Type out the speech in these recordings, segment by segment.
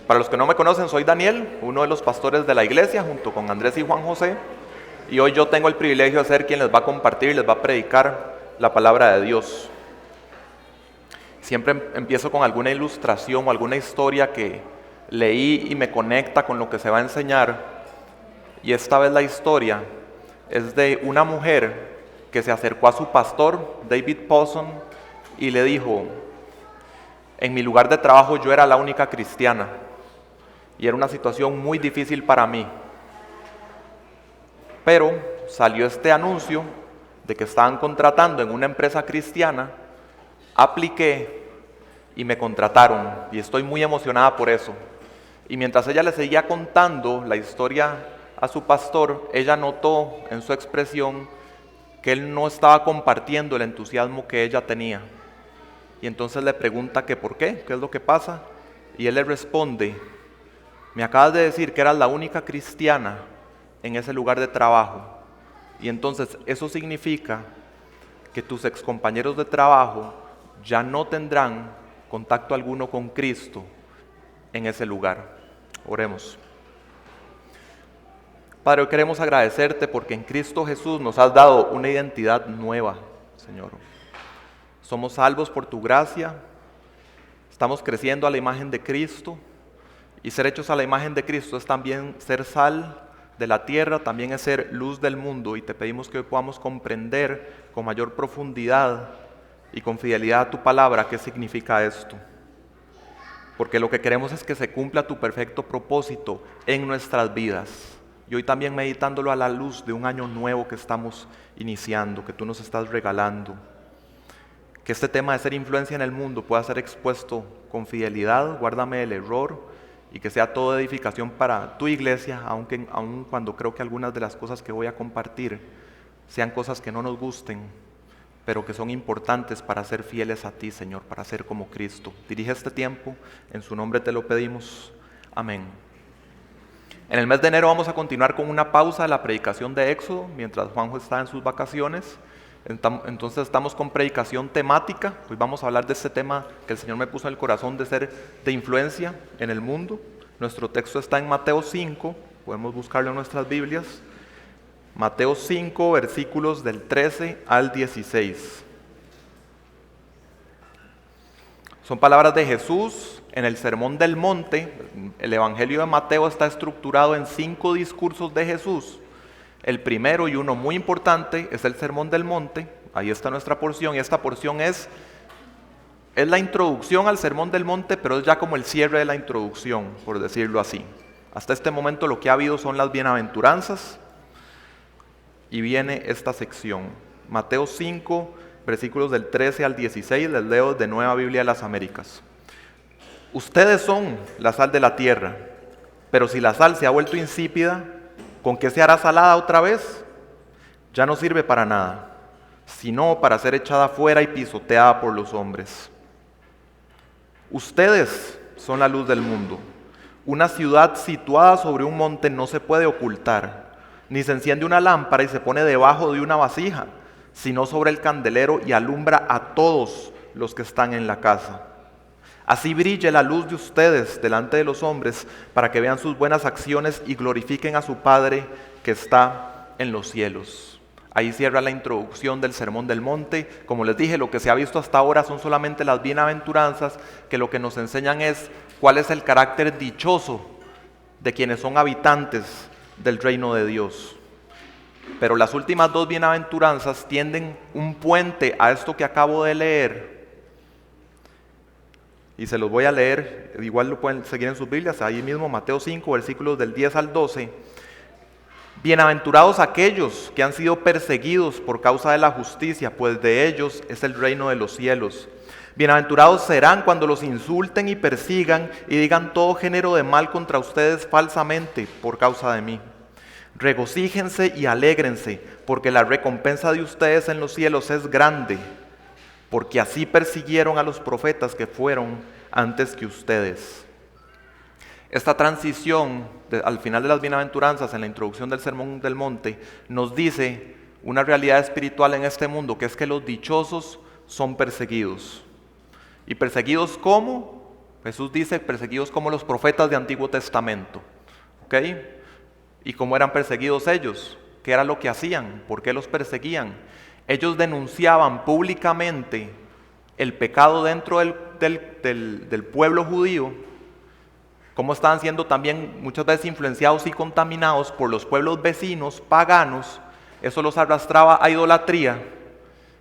Para los que no me conocen, soy Daniel, uno de los pastores de la iglesia, junto con Andrés y Juan José. Y hoy yo tengo el privilegio de ser quien les va a compartir, les va a predicar la palabra de Dios. Siempre empiezo con alguna ilustración o alguna historia que leí y me conecta con lo que se va a enseñar. Y esta vez la historia es de una mujer que se acercó a su pastor, David Pawson, y le dijo: en mi lugar de trabajo yo era la única cristiana y era una situación muy difícil para mí. Pero salió este anuncio de que estaban contratando en una empresa cristiana, apliqué y me contrataron y estoy muy emocionada por eso. Y mientras ella le seguía contando la historia a su pastor, ella notó en su expresión que él no estaba compartiendo el entusiasmo que ella tenía. Y entonces le pregunta que por qué, qué es lo que pasa, y él le responde: me acabas de decir que eras la única cristiana en ese lugar de trabajo, y entonces eso significa que tus excompañeros de trabajo ya no tendrán contacto alguno con Cristo en ese lugar. Oremos. Padre, hoy queremos agradecerte porque en Cristo Jesús nos has dado una identidad nueva, Señor. Somos salvos por tu gracia, estamos creciendo a la imagen de Cristo, y ser hechos a la imagen de Cristo es también ser sal de la tierra, también es ser luz del mundo, y te pedimos que hoy podamos comprender con mayor profundidad y con fidelidad a tu palabra qué significa esto. Porque lo que queremos es que se cumpla tu perfecto propósito en nuestras vidas. Y hoy también meditándolo a la luz de un año nuevo que estamos iniciando, que tú nos estás regalando. Que este tema de ser influencia en el mundo pueda ser expuesto con fidelidad, guárdame del error, y que sea toda edificación para tu iglesia, aun cuando creo que algunas de las cosas que voy a compartir sean cosas que no nos gusten, pero que son importantes para ser fieles a ti, Señor, para ser como Cristo. Dirige este tiempo, en su nombre te lo pedimos. Amén. En el mes de enero vamos a continuar con una pausa de la predicación de Éxodo, mientras Juanjo está en sus vacaciones. Entonces estamos con predicación temática. Hoy vamos a hablar de este tema que el Señor me puso en el corazón, de ser de influencia en el mundo. Nuestro texto está en Mateo 5, podemos buscarlo en nuestras Biblias. Mateo 5, versículos del 13 al 16. Son palabras de Jesús en el Sermón del Monte. El Evangelio de Mateo está estructurado en 5 discursos de Jesús. El primero, y uno muy importante, es el Sermón del Monte. Ahí está nuestra porción, y esta porción es la introducción al Sermón del Monte, pero es ya como el cierre de la introducción, por decirlo así. Hasta este momento lo que ha habido son las bienaventuranzas, y viene esta sección. Mateo 5, versículos del 13 al 16, les leo de Nueva Biblia de las Américas. Ustedes son la sal de la tierra, pero si la sal se ha vuelto insípida, ¿con qué se hará salada otra vez? Ya no sirve para nada, sino para ser echada fuera y pisoteada por los hombres. Ustedes son la luz del mundo. Una ciudad situada sobre un monte no se puede ocultar, ni se enciende una lámpara y se pone debajo de una vasija, sino sobre el candelero y alumbra a todos los que están en la casa. Así brille la luz de ustedes delante de los hombres, para que vean sus buenas acciones y glorifiquen a su Padre que está en los cielos. Ahí cierra la introducción del Sermón del Monte. Como les dije, lo que se ha visto hasta ahora son solamente las bienaventuranzas, que lo que nos enseñan es cuál es el carácter dichoso de quienes son habitantes del reino de Dios. Pero las últimas 2 bienaventuranzas tienden un puente a esto que acabo de leer. Y se los voy a leer, igual lo pueden seguir en sus Biblias, ahí mismo Mateo 5, versículos del 10 al 12. Bienaventurados aquellos que han sido perseguidos por causa de la justicia, pues de ellos es el reino de los cielos. Bienaventurados serán cuando los insulten y persigan y digan todo género de mal contra ustedes falsamente por causa de mí. Regocíjense y alégrense, porque la recompensa de ustedes en los cielos es grande, porque así persiguieron a los profetas que fueron antes que ustedes. Esta transición al final de las bienaventuranzas, en la introducción del Sermón del Monte, nos dice una realidad espiritual en este mundo, que es que los dichosos son perseguidos. ¿Y perseguidos cómo? Jesús dice, perseguidos como los profetas de Antiguo Testamento. ¿Ok? ¿Y cómo eran perseguidos ellos? ¿Qué era lo que hacían? ¿Por qué los perseguían? Ellos denunciaban públicamente el pecado dentro del pueblo judío, cómo estaban siendo también muchas veces influenciados y contaminados por los pueblos vecinos, paganos. Eso los arrastraba a idolatría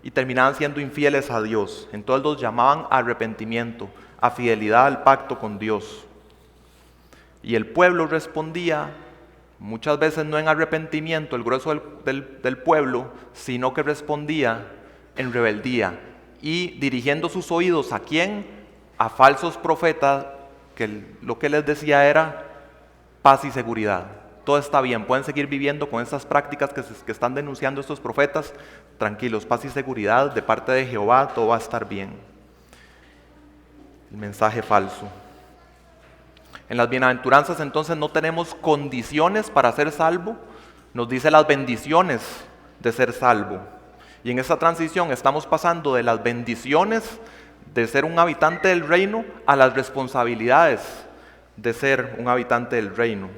y terminaban siendo infieles a Dios. Entonces los llamaban a arrepentimiento, a fidelidad al pacto con Dios. Y el pueblo respondía, muchas veces no en arrepentimiento, el grueso del pueblo, sino que respondía en rebeldía y dirigiendo sus oídos ¿a quién? A falsos profetas, que lo que les decía era paz y seguridad. Todo está bien, pueden seguir viviendo con estas prácticas que están denunciando estos profetas, tranquilos, paz y seguridad de parte de Jehová, todo va a estar bien. El mensaje falso. En las bienaventuranzas entonces no tenemos condiciones para ser salvo, nos dice las bendiciones de ser salvo. Y en esa transición estamos pasando de las bendiciones de ser un habitante del reino a las responsabilidades de ser un habitante del reino.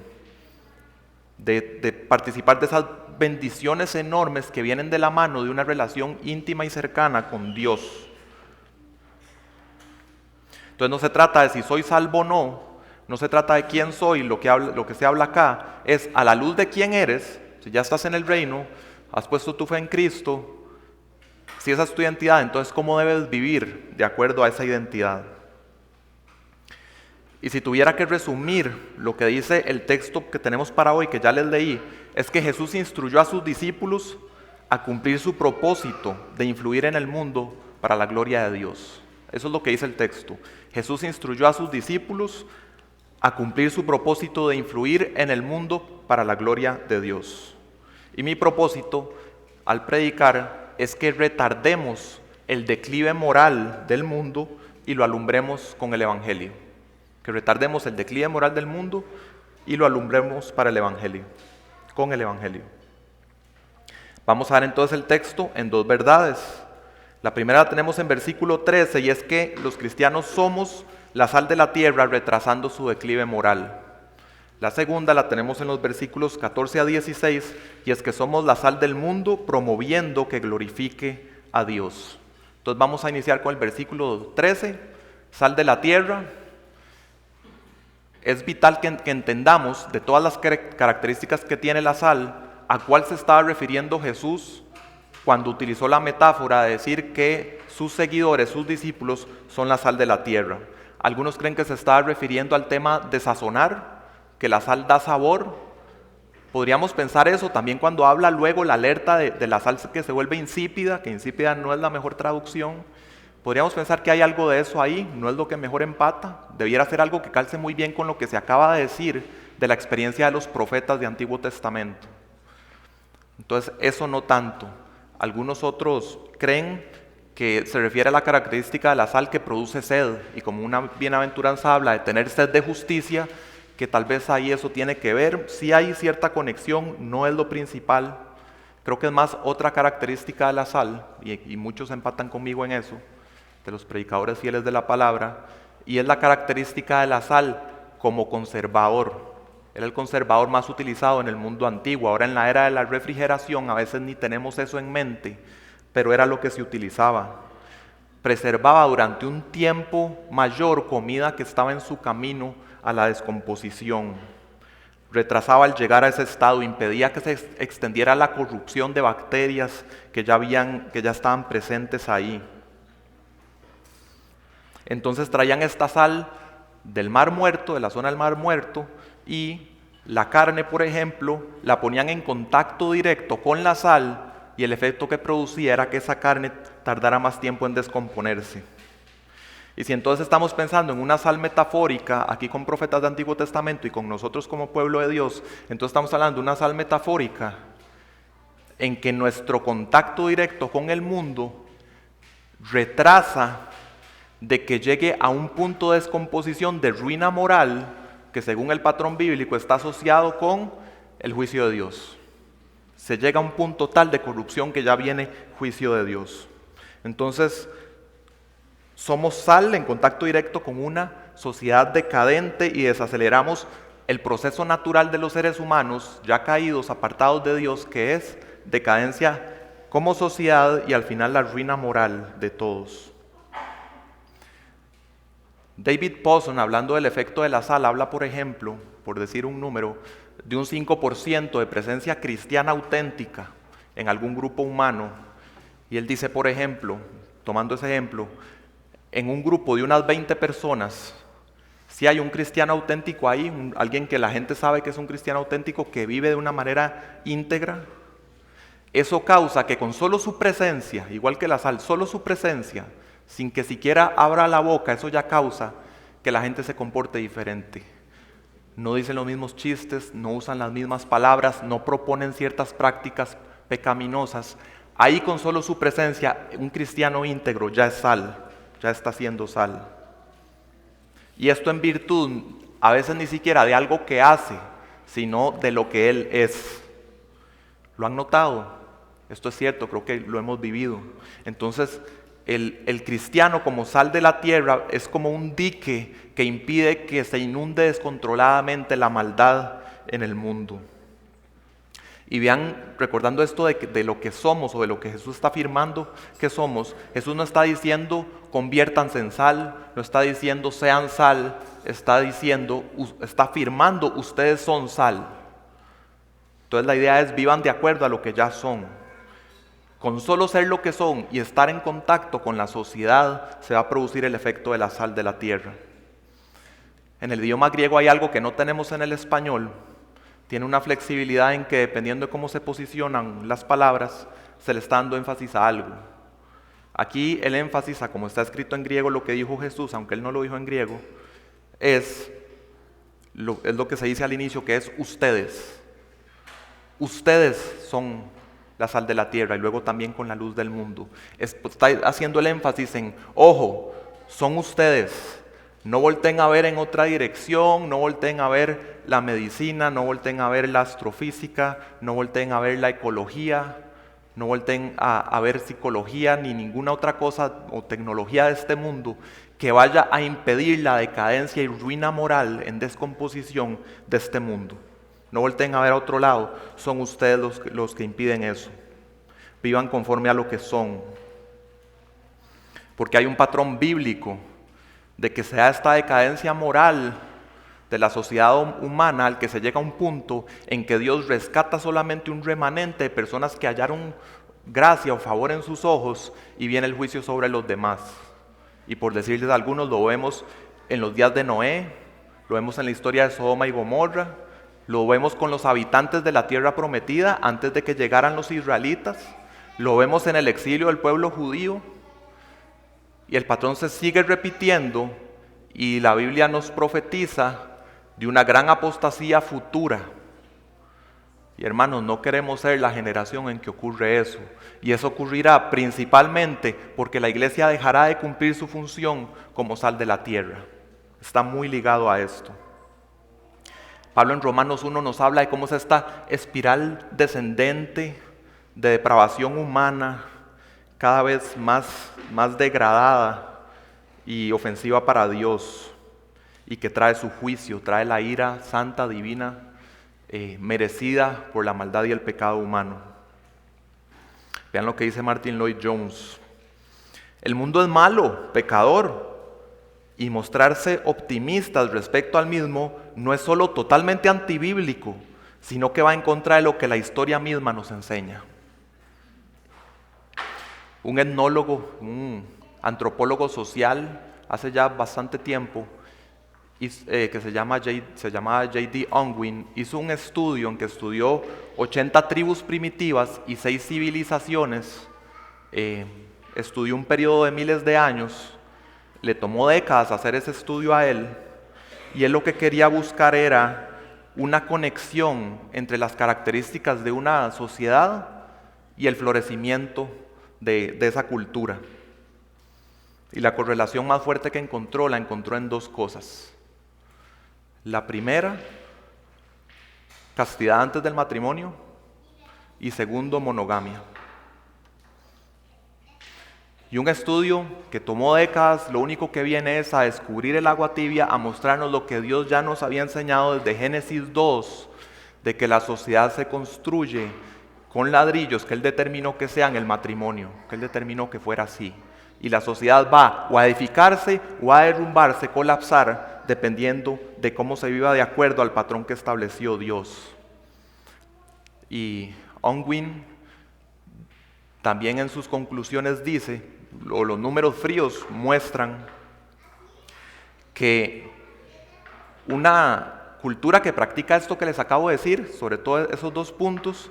De participar de esas bendiciones enormes que vienen de la mano de una relación íntima y cercana con Dios. Entonces no se trata de si soy salvo o no, no se trata de quién soy, lo que se habla acá es a la luz de quién eres. Si ya estás en el reino, has puesto tu fe en Cristo, si esa es tu identidad, entonces ¿cómo debes vivir de acuerdo a esa identidad? Y si tuviera que resumir lo que dice el texto que tenemos para hoy, que ya les leí, es que Jesús instruyó a sus discípulos a cumplir su propósito de influir en el mundo para la gloria de Dios. Eso es lo que dice el texto. Jesús instruyó a sus discípulos a cumplir su propósito de influir en el mundo para la gloria de Dios. Y mi propósito al predicar es que retardemos el declive moral del mundo y lo alumbremos con el Evangelio. Que retardemos el declive moral del mundo y lo alumbremos para el Evangelio, con el Evangelio. Vamos a ver entonces el texto en dos verdades. La primera la tenemos en versículo 13 y es que los cristianos somos la sal de la tierra retrasando su declive moral. La segunda la tenemos en los versículos 14 a 16 y es que somos la sal del mundo promoviendo que glorifique a Dios. Entonces vamos a iniciar con el versículo 13, sal de la tierra. Es vital que entendamos de todas las características que tiene la sal, a cuál se estaba refiriendo Jesús cuando utilizó la metáfora de decir que sus seguidores, sus discípulos, son la sal de la tierra. Algunos creen que se estaba refiriendo al tema de sazonar, que la sal da sabor. Podríamos pensar eso también cuando habla luego la alerta de la sal que se vuelve insípida, que insípida no es la mejor traducción. Podríamos pensar que hay algo de eso ahí, no es lo que mejor empata, debiera ser algo que calce muy bien con lo que se acaba de decir de la experiencia de los profetas de Antiguo Testamento. Entonces, eso no tanto. Algunos otros creen que se refiere a la característica de la sal que produce sed, y como una bienaventuranza habla de tener sed de justicia, que tal vez ahí eso tiene que ver. Sí hay cierta conexión, no es lo principal. Creo que es más otra característica de la sal, y muchos empatan conmigo en eso, de los predicadores fieles de la palabra, y es la característica de la sal como conservador. Era el conservador más utilizado en el mundo antiguo. Ahora en la era de la refrigeración a veces ni tenemos eso en mente, pero era lo que se utilizaba. Preservaba durante un tiempo mayor comida que estaba en su camino a la descomposición. Retrasaba el llegar a ese estado, impedía que se extendiera la corrupción de bacterias que ya estaban presentes ahí. Entonces traían esta sal del Mar Muerto, de la zona del Mar Muerto, y la carne, por ejemplo, la ponían en contacto directo con la sal y el efecto que producía era que esa carne tardara más tiempo en descomponerse. Y si entonces estamos pensando en una sal metafórica, aquí con profetas del Antiguo Testamento y con nosotros como pueblo de Dios, entonces estamos hablando de una sal metafórica en que nuestro contacto directo con el mundo retrasa de que llegue a un punto de descomposición, de ruina moral, que según el patrón bíblico está asociado con el juicio de Dios. Se llega a un punto tal de corrupción que ya viene juicio de Dios. Entonces, Somos sal en contacto directo con una sociedad decadente y desaceleramos el proceso natural de los seres humanos ya caídos, apartados de Dios, que es decadencia como sociedad y al final la ruina moral de todos. David Pawson, hablando del efecto de la sal, habla, por ejemplo, por decir un número, de un 5% de presencia cristiana auténtica en algún grupo humano. Y él dice, por ejemplo, tomando ese ejemplo, en un grupo de unas 20 personas, si hay un cristiano auténtico ahí, alguien que la gente sabe que es un cristiano auténtico, que vive de una manera íntegra, eso causa que con solo su presencia, igual que la sal, solo su presencia, sin que siquiera abra la boca, eso ya causa que la gente se comporte diferente. No dicen los mismos chistes, no usan las mismas palabras, no proponen ciertas prácticas pecaminosas. Ahí con solo su presencia, un cristiano íntegro ya es sal, ya está siendo sal. Y esto en virtud, a veces ni siquiera de algo que hace, sino de lo que él es. ¿Lo han notado? Esto es cierto, creo que lo hemos vivido. Entonces, el cristiano como sal de la tierra es como un dique que impide que se inunde descontroladamente la maldad en el mundo. Y vean, recordando esto de lo que somos o de lo que Jesús está afirmando que somos, Jesús no está diciendo conviértanse en sal, no está diciendo sean sal, está afirmando ustedes son sal. Entonces la idea es vivan de acuerdo a lo que ya son. Con solo ser lo que son y estar en contacto con la sociedad se va a producir el efecto de la sal de la tierra. En el idioma griego hay algo que no tenemos en el español. Tiene una flexibilidad en que dependiendo de cómo se posicionan las palabras, se le está dando énfasis a algo. Aquí el énfasis, a como está escrito en griego lo que dijo Jesús, aunque él no lo dijo en griego, es lo que se dice al inicio, que es ustedes. Ustedes son la sal de la tierra y luego también con la luz del mundo. Está haciendo el énfasis en, ojo, son ustedes. No volteen a ver en otra dirección, no volteen a ver la medicina, no volteen a ver la astrofísica, no volteen a ver la ecología, no volteen a ver psicología ni ninguna otra cosa o tecnología de este mundo que vaya a impedir la decadencia y ruina moral en descomposición de este mundo. No volteen a ver a otro lado, son ustedes los que impiden eso. Vivan conforme a lo que son. Porque hay un patrón bíblico de que sea esta decadencia moral de la sociedad humana al que se llega a un punto en que Dios rescata solamente un remanente de personas que hallaron gracia o favor en sus ojos y viene el juicio sobre los demás. Y por decirles algunos, lo vemos en los días de Noé, lo vemos en la historia de Sodoma y Gomorra, lo vemos con los habitantes de la tierra prometida antes de que llegaran los israelitas, lo vemos en el exilio del pueblo judío. Y el patrón se sigue repitiendo y la Biblia nos profetiza de una gran apostasía futura. Y hermanos, no queremos ser la generación en que ocurre eso. Y eso ocurrirá principalmente porque la iglesia dejará de cumplir su función como sal de la tierra. Está muy ligado a esto. Pablo en Romanos 1 nos habla de cómo es esta espiral descendente de depravación humana, cada vez más degradada y ofensiva para Dios, y que trae su juicio, trae la ira santa, divina, merecida por la maldad y el pecado humano. Vean lo que dice Martin Lloyd Jones. El mundo es malo, pecador, y mostrarse optimistas respecto al mismo no es solo totalmente antibíblico, sino que va en contra de lo que la historia misma nos enseña. Un etnólogo, un antropólogo social, hace ya bastante tiempo, que se llamaba J.D. Unwin, hizo un estudio en que estudió 80 tribus primitivas y 6 civilizaciones, estudió un periodo de miles de años, le tomó décadas hacer ese estudio a él, y él lo que quería buscar era una conexión entre las características de una sociedad y el florecimiento de esa cultura. Y la correlación más fuerte que encontró, la encontró en 2 cosas. La primera, castidad antes del matrimonio, y segundo, monogamia. Y un estudio que tomó décadas, lo único que viene es a descubrir el agua tibia, a mostrarnos lo que Dios ya nos había enseñado desde Génesis 2, de que la sociedad se construye con ladrillos que Él determinó que sean el matrimonio, que Él determinó que fuera así. Y la sociedad va o a edificarse o a derrumbarse, colapsar, dependiendo de cómo se viva de acuerdo al patrón que estableció Dios. Y Unwin también en sus conclusiones dice, o los números fríos muestran que una cultura que practica esto que les acabo de decir, sobre todo esos dos puntos,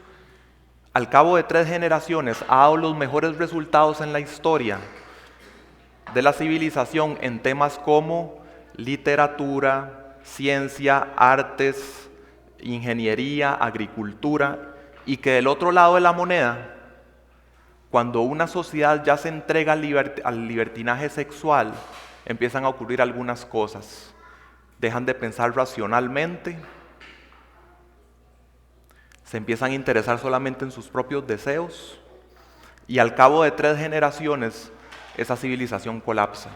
al cabo de 3 generaciones ha dado los mejores resultados en la historia de la civilización en temas como literatura, ciencia, artes, ingeniería, agricultura, y que del otro lado de la moneda, cuando una sociedad ya se entrega al libertinaje sexual, empiezan a ocurrir algunas cosas. Dejan de pensar racionalmente, se empiezan a interesar solamente en sus propios deseos, y al cabo de 3 generaciones, esa civilización colapsa.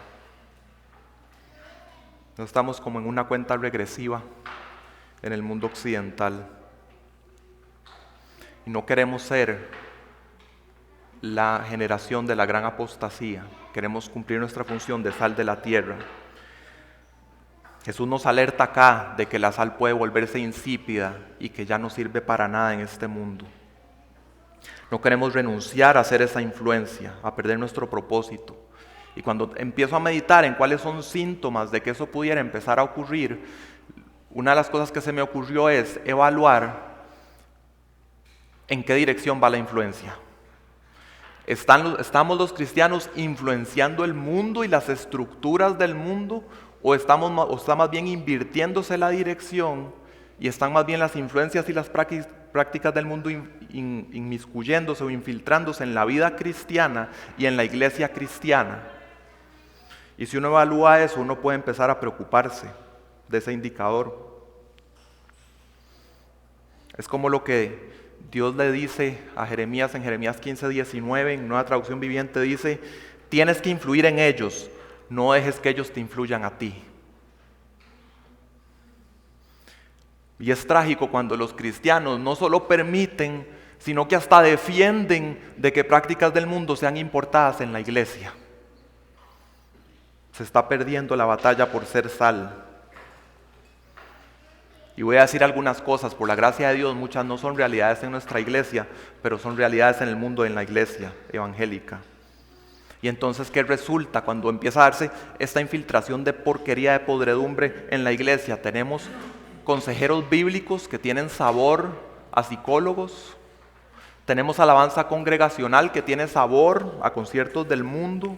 No estamos como en una cuenta regresiva en el mundo occidental. Y no queremos ser la generación de la gran apostasía. Queremos cumplir nuestra función de sal de la tierra. Jesús nos alerta acá de que la sal puede volverse insípida y que ya no sirve para nada en este mundo. No queremos renunciar a hacer esa influencia, a perder nuestro propósito. Y cuando empiezo a meditar en cuáles son síntomas de que eso pudiera empezar a ocurrir, una de las cosas que se me ocurrió es evaluar en qué dirección va la influencia. ¿Estamos los cristianos influenciando el mundo y las estructuras del mundo? ¿O está más bien invirtiéndose la dirección y están más bien las influencias y las prácticas del mundo inmiscuyéndose o infiltrándose en la vida cristiana y en la iglesia cristiana? Y si uno evalúa eso, uno puede empezar a preocuparse de ese indicador. Es como lo que Dios le dice a Jeremías en Jeremías 15:19, en Nueva Traducción Viviente dice: tienes que influir en ellos, no dejes que ellos te influyan a ti. Y es trágico cuando los cristianos no solo permiten, sino que hasta defienden de que prácticas del mundo sean importadas en la iglesia. Se está perdiendo la batalla por ser sal. Y voy a decir algunas cosas, por la gracia de Dios, muchas no son realidades en nuestra iglesia, pero son realidades en el mundo, en la iglesia evangélica. Y entonces, ¿qué resulta cuando empieza a darse esta infiltración de porquería, de podredumbre en la iglesia? Tenemos consejeros bíblicos que tienen sabor a psicólogos, tenemos alabanza congregacional que tiene sabor a conciertos del mundo,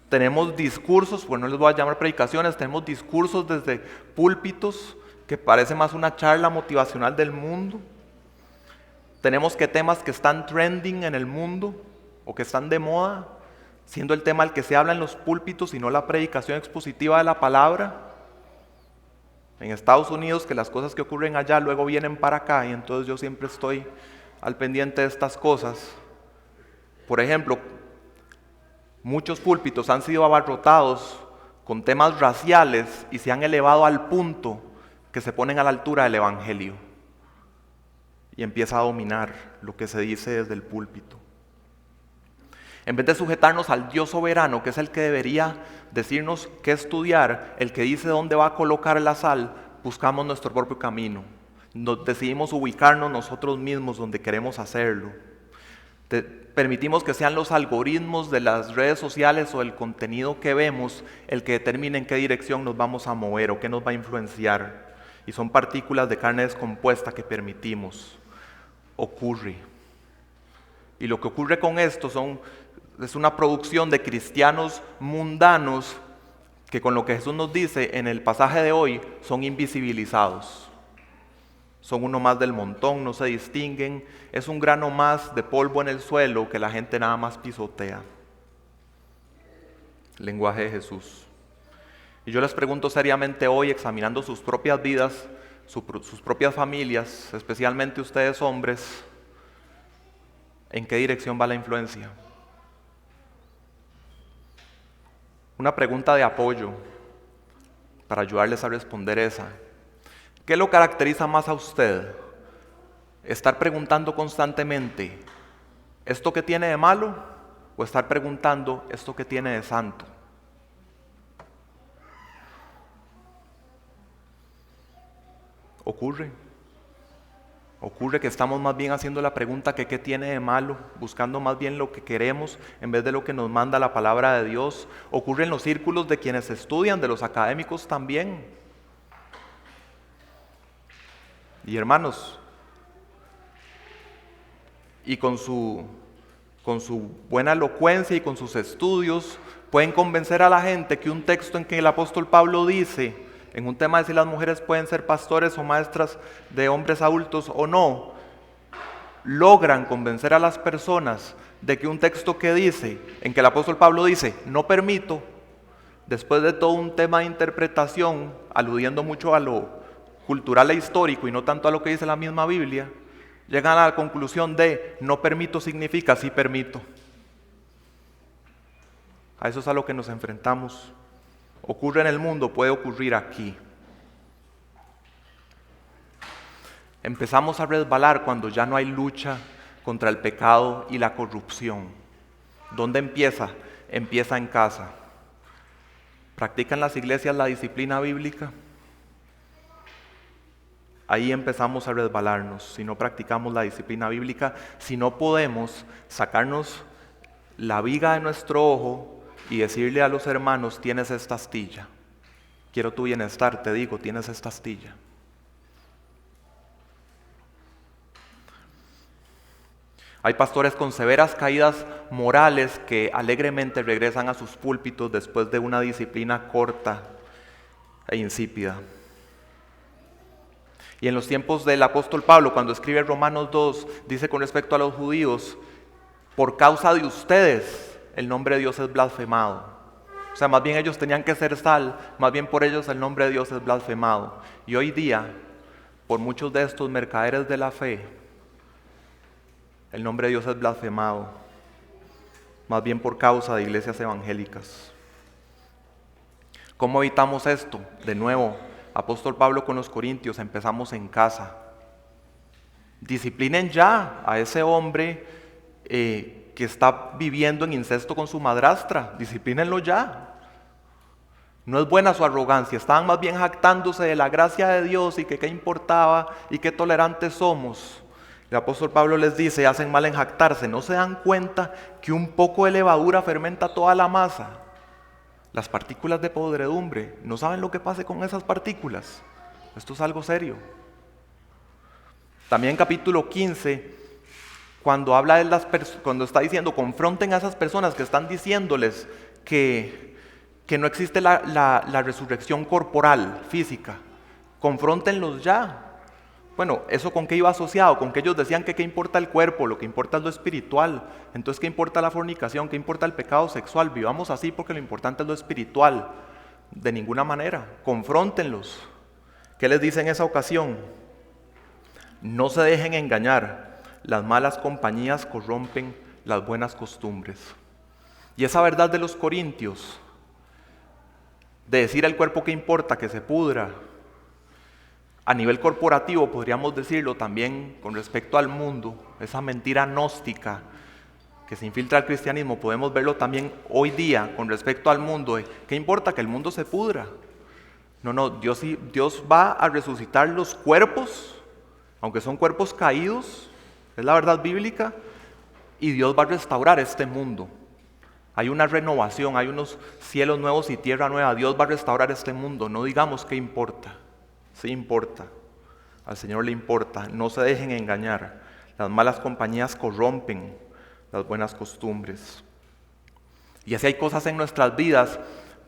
tenemos discursos, pues no les voy a llamar predicaciones, tenemos discursos desde púlpitos que parece más una charla motivacional del mundo. Tenemos que temas que están trending en el mundo o que están de moda, siendo el tema al que se habla en los púlpitos y no la predicación expositiva de la palabra. En Estados Unidos, que las cosas que ocurren allá luego vienen para acá, y entonces yo siempre estoy al pendiente de estas cosas. Por ejemplo, muchos púlpitos han sido abarrotados con temas raciales y se han elevado al punto que se ponen a la altura del evangelio y empieza a dominar lo que se dice desde el púlpito. En vez de sujetarnos al Dios soberano, que es el que debería decirnos qué estudiar, el que dice dónde va a colocar la sal, buscamos nuestro propio camino. Decidimos ubicarnos nosotros mismos donde queremos hacerlo. Permitimos que sean los algoritmos de las redes sociales o el contenido que vemos el que determine en qué dirección nos vamos a mover o qué nos va a influenciar. Y son partículas de carne descompuesta que permitimos. Ocurre. Y lo que ocurre con esto es una producción de cristianos mundanos que, con lo que Jesús nos dice en el pasaje de hoy, son invisibilizados. Son uno más del montón, no se distinguen, es un grano más de polvo en el suelo que la gente nada más pisotea. El lenguaje de Jesús. Y yo les pregunto seriamente hoy, examinando sus propias vidas, sus propias familias, especialmente ustedes hombres, ¿en qué dirección va la influencia? Una pregunta de apoyo para ayudarles a responder esa. ¿Qué lo caracteriza más a usted? ¿Estar preguntando constantemente, ¿esto qué tiene de malo? ¿O estar preguntando, ¿esto qué tiene de santo? Ocurre que estamos más bien haciendo la pregunta que qué tiene de malo, buscando más bien lo que queremos en vez de lo que nos manda la palabra de Dios. Ocurre en los círculos de quienes estudian, de los académicos también. Y hermanos, y con su buena elocuencia y con sus estudios, pueden convencer a la gente que un texto en que el apóstol Pablo dice, en un tema de si las mujeres pueden ser pastores o maestras de hombres adultos o no, logran convencer a las personas de que un texto que dice, en que el apóstol Pablo dice, no permito, después de todo un tema de interpretación, aludiendo mucho a lo cultural e histórico y no tanto a lo que dice la misma Biblia, llegan a la conclusión de no permito significa sí permito. A eso es a lo que nos enfrentamos. Ocurre en el mundo, puede ocurrir aquí. Empezamos a resbalar cuando ya no hay lucha contra el pecado y la corrupción. ¿Dónde empieza? Empieza en casa. ¿Practican las iglesias la disciplina bíblica? Ahí empezamos a resbalarnos, si no practicamos la disciplina bíblica, si no podemos sacarnos la viga de nuestro ojo y decirle a los hermanos, tienes esta astilla, quiero tu bienestar, te digo, tienes esta astilla. Hay pastores con severas caídas morales que alegremente regresan a sus púlpitos después de una disciplina corta e insípida. Y en los tiempos del apóstol Pablo, cuando escribe Romanos 2, dice con respecto a los judíos, por causa de ustedes el nombre de Dios es blasfemado. O sea, más bien ellos tenían que ser sal, más bien por ellos el nombre de Dios es blasfemado. Y hoy día, por muchos de estos mercaderes de la fe, el nombre de Dios es blasfemado, más bien por causa de iglesias evangélicas. ¿Cómo evitamos esto? De nuevo, apóstol Pablo con los Corintios, empezamos en casa. Disciplinen ya a ese hombre que está viviendo en incesto con su madrastra, disciplínenlo ya. No es buena su arrogancia, estaban más bien jactándose de la gracia de Dios y que qué importaba y qué tolerantes somos. El apóstol Pablo les dice, hacen mal en jactarse, ¿no se dan cuenta que un poco de levadura fermenta toda la masa? Las partículas de podredumbre, ¿no saben lo que pase con esas partículas? Esto es algo serio. También en capítulo 15, cuando habla de cuando está diciendo, confronten a esas personas que están diciéndoles que no existe la resurrección corporal, física, confróntenlos ya. Bueno, ¿eso con qué iba asociado? Con que ellos decían que qué importa el cuerpo, lo que importa es lo espiritual. Entonces, ¿qué importa la fornicación? ¿Qué importa el pecado sexual? Vivamos así porque lo importante es lo espiritual. De ninguna manera. Confróntenlos. ¿Qué les dice en esa ocasión? No se dejen engañar. Las malas compañías corrompen las buenas costumbres. Y esa verdad de los corintios, de decir al cuerpo que importa, que se pudra, a nivel corporativo podríamos decirlo también con respecto al mundo, esa mentira gnóstica que se infiltra al cristianismo, podemos verlo también hoy día con respecto al mundo. ¿Qué importa que el mundo se pudra? No, Dios va a resucitar los cuerpos, aunque son cuerpos caídos, es la verdad bíblica, y Dios va a restaurar este mundo. Hay una renovación, hay unos cielos nuevos y tierra nueva, Dios va a restaurar este mundo, no digamos qué importa. Sí importa, al Señor le importa, no se dejen engañar. Las malas compañías corrompen las buenas costumbres. Y así hay cosas en nuestras vidas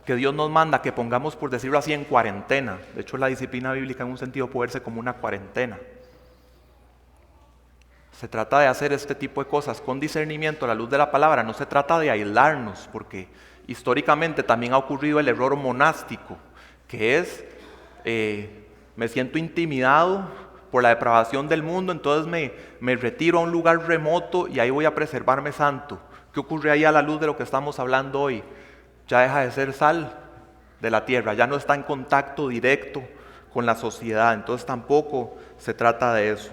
que Dios nos manda que pongamos, por decirlo así, en cuarentena. De hecho, la disciplina bíblica en un sentido puede verse como una cuarentena. Se trata de hacer este tipo de cosas con discernimiento a la luz de la palabra, no se trata de aislarnos, porque históricamente también ha ocurrido el error monástico, que es... me siento intimidado por la depravación del mundo, entonces me retiro a un lugar remoto y ahí voy a preservarme santo. ¿Qué ocurre ahí a la luz de lo que estamos hablando hoy? ya deja de ser sal de la tierra, ya no está en contacto directo con la sociedad, entonces tampoco se trata de eso.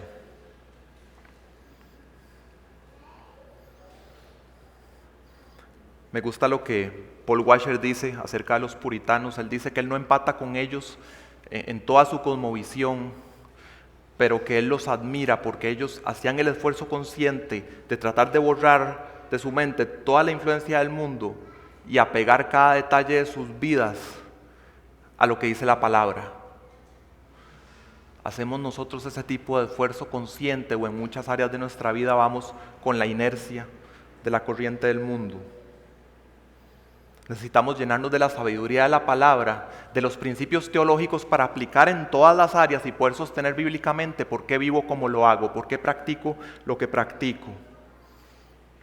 Me gusta lo que Paul Washer dice acerca de los puritanos. Él dice que él no empata con ellos en toda su cosmovisión, pero que él los admira porque ellos hacían el esfuerzo consciente de tratar de borrar de su mente toda la influencia del mundo y apegar cada detalle de sus vidas a lo que dice la palabra. ¿Hacemos nosotros ese tipo de esfuerzo consciente o en muchas áreas de nuestra vida vamos con la inercia de la corriente del mundo? Necesitamos llenarnos de la sabiduría de la palabra, de los principios teológicos para aplicar en todas las áreas y poder sostener bíblicamente por qué vivo como lo hago, por qué practico lo que practico.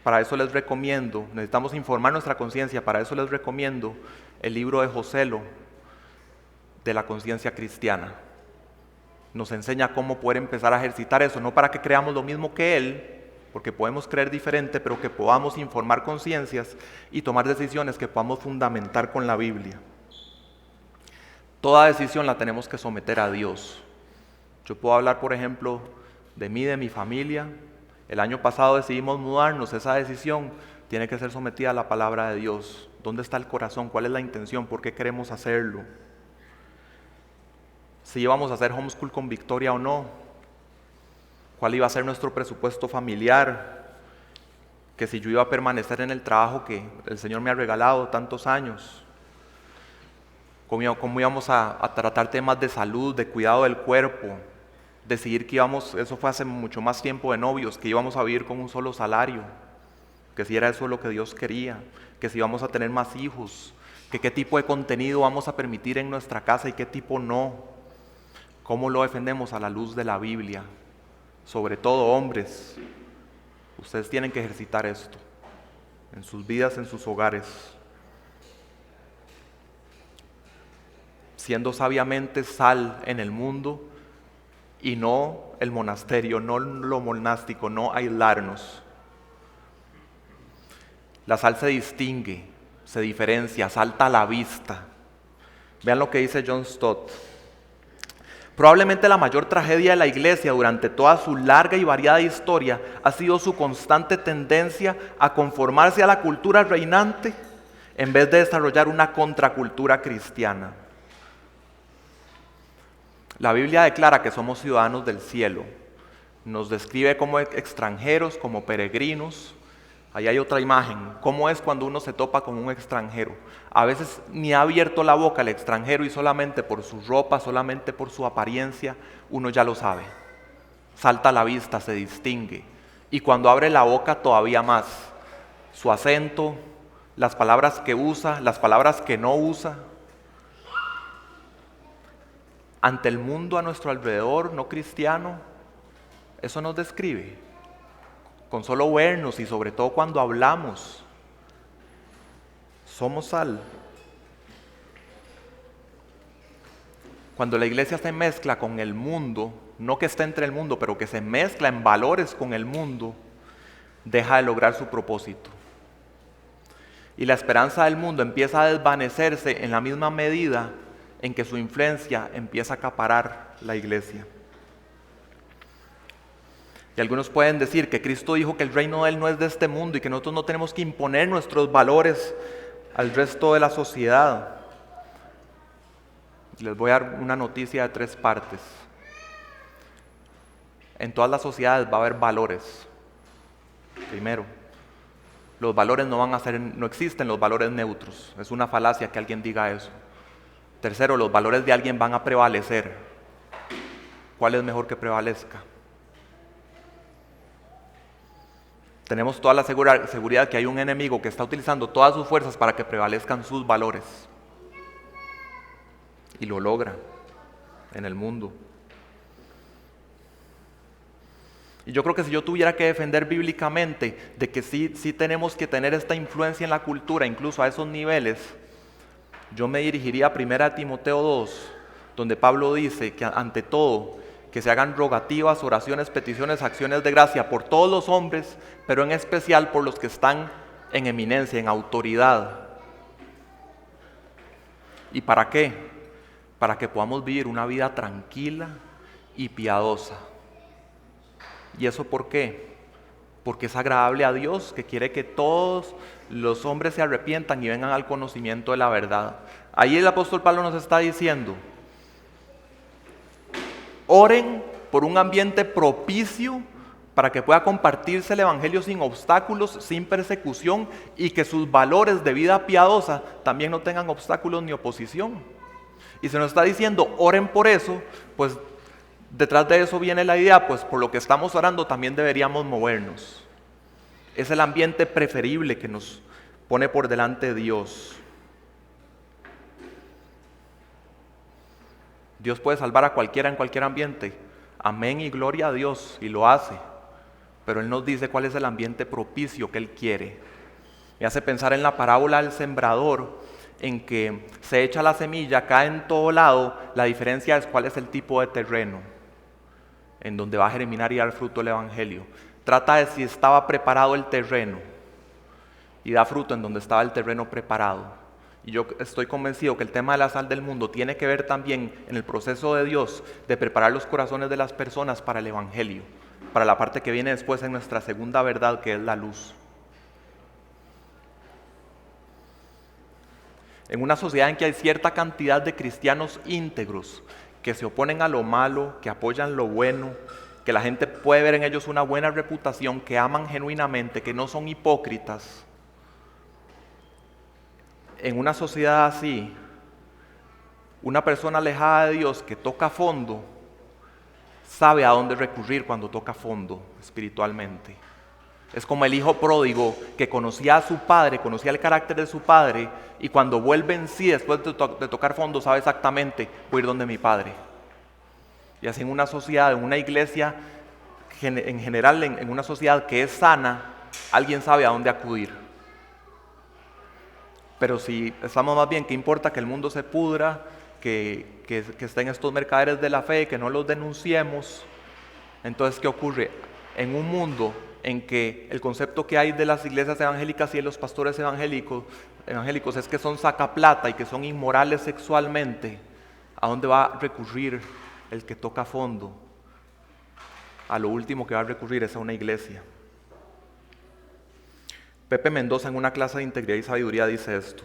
Para eso les recomiendo, necesitamos informar nuestra conciencia, para eso les recomiendo el libro de Joselo, de la conciencia cristiana. Nos enseña cómo poder empezar a ejercitar eso, no para que creamos lo mismo que él, porque podemos creer diferente, pero que podamos informar conciencias y tomar decisiones que podamos fundamentar con la Biblia. Toda decisión la tenemos que someter a Dios. Yo puedo hablar, por ejemplo, de mí, de mi familia. El año pasado decidimos mudarnos, esa decisión tiene que ser sometida a la palabra de Dios. ¿Dónde está el corazón? ¿Cuál es la intención? ¿Por qué queremos hacerlo? Si íbamos a hacer homeschool con Victoria o no. ¿Cuál iba a ser nuestro presupuesto familiar? Que si yo iba a permanecer en el trabajo que el Señor me ha regalado tantos años. ¿Cómo íbamos a tratar temas de salud, de cuidado del cuerpo? Decidir que íbamos, eso fue hace mucho más tiempo de novios, que íbamos a vivir con un solo salario. Que si era eso lo que Dios quería. Que si íbamos a tener más hijos. Que qué tipo de contenido vamos a permitir en nuestra casa y qué tipo no. ¿Cómo lo defendemos a la luz de la Biblia? Sobre todo hombres, ustedes tienen que ejercitar esto en sus vidas, en sus hogares, siendo sabiamente sal en el mundo y no el monasterio, no lo monástico, no aislarnos. La sal se distingue, se diferencia, salta a la vista. Vean lo que dice John Stott. Probablemente la mayor tragedia de la iglesia durante toda su larga y variada historia ha sido su constante tendencia a conformarse a la cultura reinante en vez de desarrollar una contracultura cristiana. La Biblia declara que somos ciudadanos del cielo, nos describe como extranjeros, como peregrinos. Ahí hay otra imagen, cómo es cuando uno se topa con un extranjero. A veces ni ha abierto la boca el extranjero y solamente por su ropa, solamente por su apariencia, uno ya lo sabe. Salta a la vista, se distingue. Y cuando abre la boca todavía más. Su acento, las palabras que usa, las palabras que no usa. Ante el mundo a nuestro alrededor, no cristiano, eso nos describe. Con solo vernos y sobre todo cuando hablamos, somos sal. Cuando la iglesia se mezcla con el mundo, no que esté entre el mundo, pero que se mezcla en valores con el mundo, deja de lograr su propósito. Y la esperanza del mundo empieza a desvanecerse en la misma medida en que su influencia empieza a acaparar la iglesia. Y algunos pueden decir que Cristo dijo que el reino de Él no es de este mundo y que nosotros no tenemos que imponer nuestros valores al resto de la sociedad. Les voy a dar una noticia de 3 partes. En todas las sociedades va a haber valores. Primero, los valores no existen los valores neutros. Es una falacia que alguien diga eso. Tercero, los valores de alguien van a prevalecer. ¿Cuál es mejor que prevalezca? Tenemos toda la seguridad que hay un enemigo que está utilizando todas sus fuerzas para que prevalezcan sus valores. Y lo logra en el mundo. Y yo creo que si yo tuviera que defender bíblicamente de que sí tenemos que tener esta influencia en la cultura, incluso a esos niveles, yo me dirigiría a 1 Timoteo 2, donde Pablo dice que ante todo, que se hagan rogativas, oraciones, peticiones, acciones de gracia por todos los hombres, pero en especial por los que están en eminencia, en autoridad. ¿Y para qué? Para que podamos vivir una vida tranquila y piadosa. ¿Y eso por qué? Porque es agradable a Dios, que quiere que todos los hombres se arrepientan y vengan al conocimiento de la verdad. Ahí el apóstol Pablo nos está diciendo: oren por un ambiente propicio para que pueda compartirse el evangelio sin obstáculos, sin persecución, y que sus valores de vida piadosa también no tengan obstáculos ni oposición. Y se nos está diciendo, oren por eso, pues detrás de eso viene la idea, pues por lo que estamos orando también deberíamos movernos. Es el ambiente preferible que nos pone por delante Dios. Dios puede salvar a cualquiera en cualquier ambiente. Amén y gloria a Dios, y lo hace. Pero Él nos dice cuál es el ambiente propicio que Él quiere. Me hace pensar en la parábola del sembrador, en que se echa la semilla, cae en todo lado. La diferencia es cuál es el tipo de terreno en donde va a germinar y dar fruto el evangelio. Trata de si estaba preparado el terreno, y da fruto en donde estaba el terreno preparado. Y yo estoy convencido que el tema de la sal del mundo tiene que ver también en el proceso de Dios de preparar los corazones de las personas para el evangelio, para la parte que viene después en nuestra segunda verdad, que es la luz. En una sociedad en que hay cierta cantidad de cristianos íntegros que se oponen a lo malo, que apoyan lo bueno, que la gente puede ver en ellos una buena reputación, que aman genuinamente, que no son hipócritas. En una sociedad así, una persona alejada de Dios que toca fondo, sabe a dónde recurrir cuando toca fondo espiritualmente. Es como el hijo pródigo que conocía a su padre, conocía el carácter de su padre, y cuando vuelve en sí después de tocar fondo sabe exactamente: voy a ir donde mi padre. Y así en una sociedad, en una iglesia, en general en una sociedad que es sana, alguien sabe a dónde acudir. Pero si estamos más bien, ¿qué importa que el mundo se pudra, que estén estos mercaderes de la fe, que no los denunciemos? Entonces, ¿qué ocurre? En un mundo en que el concepto que hay de las iglesias evangélicas y de los pastores evangélicos es que son sacaplata y que son inmorales sexualmente, ¿a dónde va a recurrir el que toca fondo? A lo último que va a recurrir es a una iglesia. Pepe Mendoza, en una clase de integridad y sabiduría, dice esto: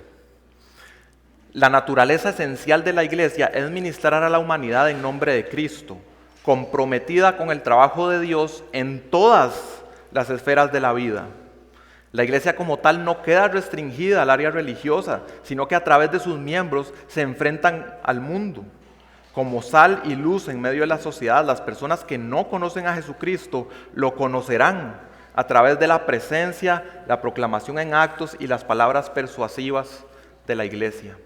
la naturaleza esencial de la iglesia es ministrar a la humanidad en nombre de Cristo, comprometida con el trabajo de Dios en todas las esferas de la vida. La iglesia como tal no queda restringida al área religiosa, sino que a través de sus miembros se enfrentan al mundo. Como sal y luz en medio de la sociedad, las personas que no conocen a Jesucristo lo conocerán a través de la presencia, la proclamación en actos y las palabras persuasivas de la iglesia.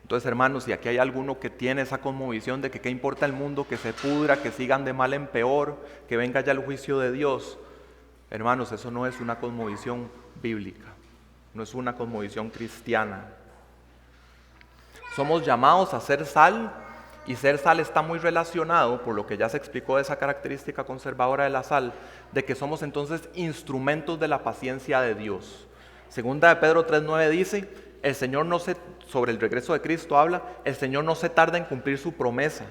Entonces, hermanos, si aquí hay alguno que tiene esa conmovisión de que qué importa el mundo, que se pudra, que sigan de mal en peor, que venga ya el juicio de Dios, hermanos, eso no es una conmovisión bíblica, no es una conmovisión cristiana. Somos llamados a ser sal, y ser sal está muy relacionado, por lo que ya se explicó de esa característica conservadora de la sal, de que somos entonces instrumentos de la paciencia de Dios. Segunda de Pedro 3:9 dice: el Señor sobre el regreso de Cristo habla, el Señor no se tarda en cumplir su promesa,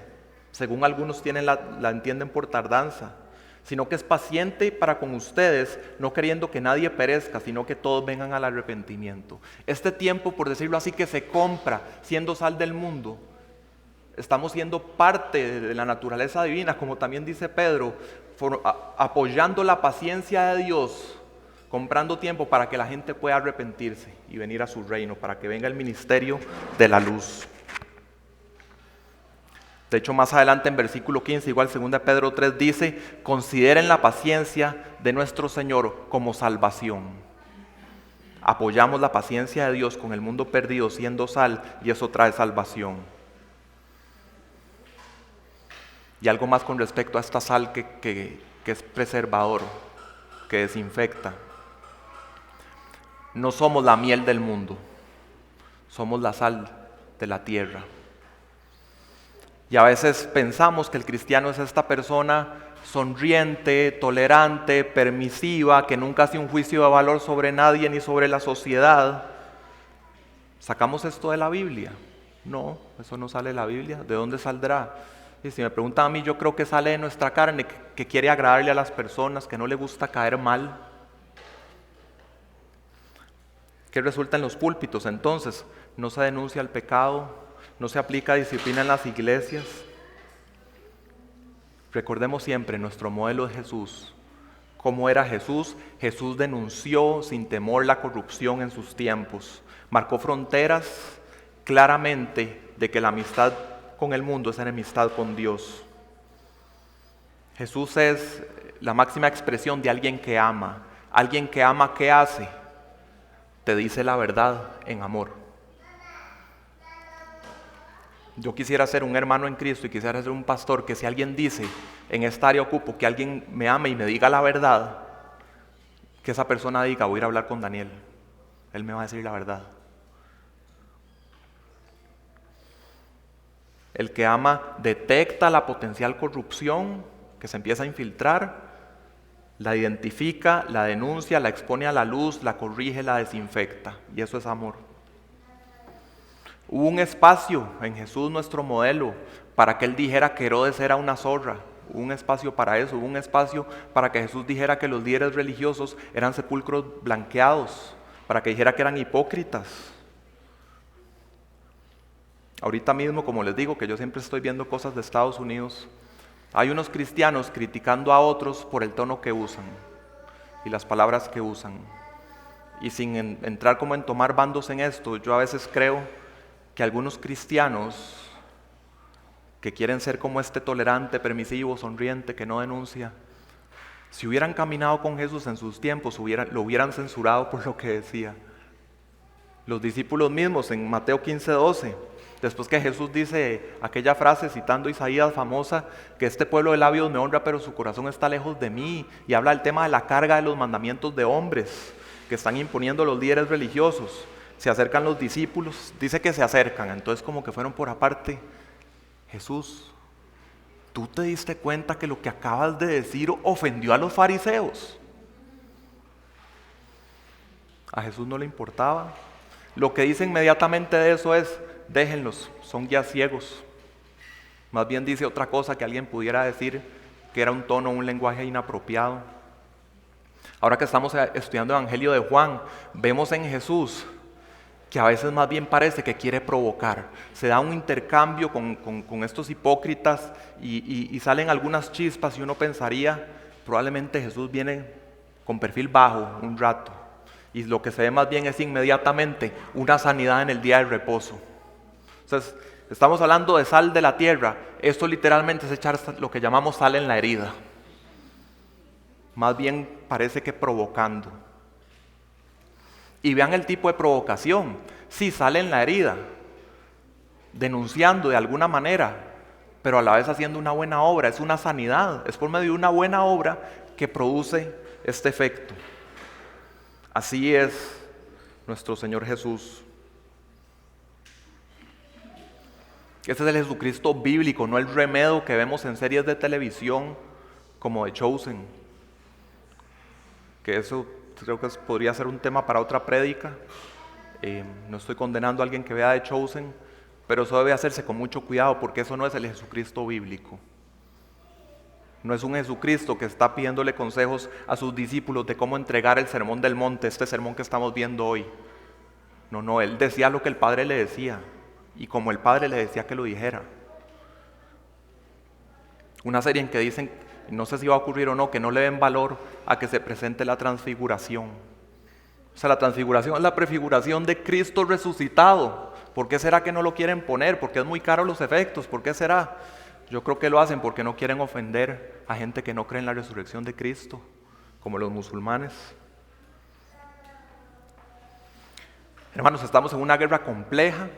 según algunos la entienden por tardanza, sino que es paciente para con ustedes, no queriendo que nadie perezca, sino que todos vengan al arrepentimiento. Este tiempo, por decirlo así, que se compra siendo sal del mundo, estamos siendo parte de la naturaleza divina, como también dice Pedro, apoyando la paciencia de Dios, comprando tiempo para que la gente pueda arrepentirse y venir a su reino, para que venga el ministerio de la luz. De hecho, más adelante en versículo 15, igual 2 Pedro 3 dice: consideren la paciencia de nuestro Señor como salvación. Apoyamos la paciencia de Dios con el mundo perdido siendo sal, y eso trae salvación. Y algo más con respecto a esta sal que es preservador, que desinfecta. No somos la miel del mundo, somos la sal de la tierra. Y a veces pensamos que el cristiano es esta persona sonriente, tolerante, permisiva, que nunca hace un juicio de valor sobre nadie ni sobre la sociedad. ¿Sacamos esto de la Biblia? No, eso no sale de la Biblia. ¿De dónde saldrá? Y si me preguntan a mí, yo creo que sale de nuestra carne, que quiere agradarle a las personas, que no le gusta caer mal. ¿Qué resulta en los púlpitos? Entonces, no se denuncia el pecado, no se aplica disciplina en las iglesias. Recordemos siempre, nuestro modelo es Jesús. ¿Cómo era Jesús? Jesús denunció sin temor la corrupción en sus tiempos. Marcó fronteras claramente de que la amistad con el mundo es enemistad con Dios. Jesús es la máxima expresión de alguien que ama. Alguien que ama, ¿qué hace? Te dice la verdad en amor. Yo quisiera ser un hermano en Cristo y quisiera ser un pastor que si alguien dice, en esta área ocupo, que alguien me ame y me diga la verdad, que esa persona diga, voy a ir a hablar con Daniel, él me va a decir la verdad. El que ama detecta la potencial corrupción que se empieza a infiltrar, la identifica, la denuncia, la expone a la luz, la corrige, la desinfecta, y eso es amor. Hubo un espacio en Jesús, nuestro modelo, para que Él dijera que Herodes era una zorra. Hubo un espacio para eso, hubo un espacio para que Jesús dijera que los líderes religiosos eran sepulcros blanqueados, para que dijera que eran hipócritas. Ahorita mismo, como les digo, que yo siempre estoy viendo cosas de Estados Unidos, hay unos cristianos criticando a otros por el tono que usan y las palabras que usan. Y sin entrar como en tomar bandos en esto, yo a veces creo que algunos cristianos que quieren ser como este tolerante, permisivo, sonriente, que no denuncia, si hubieran caminado con Jesús en sus tiempos, lo hubieran censurado por lo que decía. Los discípulos mismos en Mateo 15:12, después que Jesús dice aquella frase citando Isaías famosa, que este pueblo de labios me honra pero su corazón está lejos de mí, y habla del tema de la carga de los mandamientos de hombres que están imponiendo los líderes religiosos. Se acercan los discípulos, dice que se acercan, entonces como que fueron por aparte. Jesús, ¿tú te diste cuenta que lo que acabas de decir ofendió a los fariseos? A Jesús no le importaba. Lo que dice inmediatamente de eso es, déjenlos, son ya ciegos. Más bien dice otra cosa que alguien pudiera decir que era un tono, un lenguaje inapropiado. Ahora que estamos estudiando el Evangelio de Juan, vemos en Jesús que a veces más bien parece que quiere provocar. Se da un intercambio con estos hipócritas y salen algunas chispas y uno pensaría, probablemente Jesús viene con perfil bajo un rato. Y lo que se ve más bien es inmediatamente una sanidad en el día del reposo. Entonces, estamos hablando de sal de la tierra. Esto literalmente es echar lo que llamamos sal en la herida. Más bien parece que provocando. Y vean el tipo de provocación. Sí, sale en la herida, denunciando de alguna manera, pero a la vez haciendo una buena obra. Es una sanidad, es por medio de una buena obra que produce este efecto. Así es nuestro Señor Jesús. Este es el Jesucristo bíblico, no el remedio que vemos en series de televisión como The Chosen. Que eso creo que podría ser un tema para otra prédica. No estoy condenando a alguien que vea The Chosen, pero eso debe hacerse con mucho cuidado porque eso no es el Jesucristo bíblico. No es un Jesucristo que está pidiéndole consejos a sus discípulos de cómo entregar el sermón del monte, este sermón que estamos viendo hoy. No, Él decía lo que el Padre le decía y como el Padre le decía que lo dijera. Una serie en que dicen, no sé si va a ocurrir o no, que no le den valor a que se presente la transfiguración. O sea, la transfiguración es la prefiguración de Cristo resucitado. ¿Por qué será que no lo quieren poner? Porque es muy caro los efectos. ¿Por qué será? Yo creo que lo hacen porque no quieren ofender a gente que no cree en la resurrección de Cristo, como los musulmanes. Hermanos, estamos en una guerra compleja.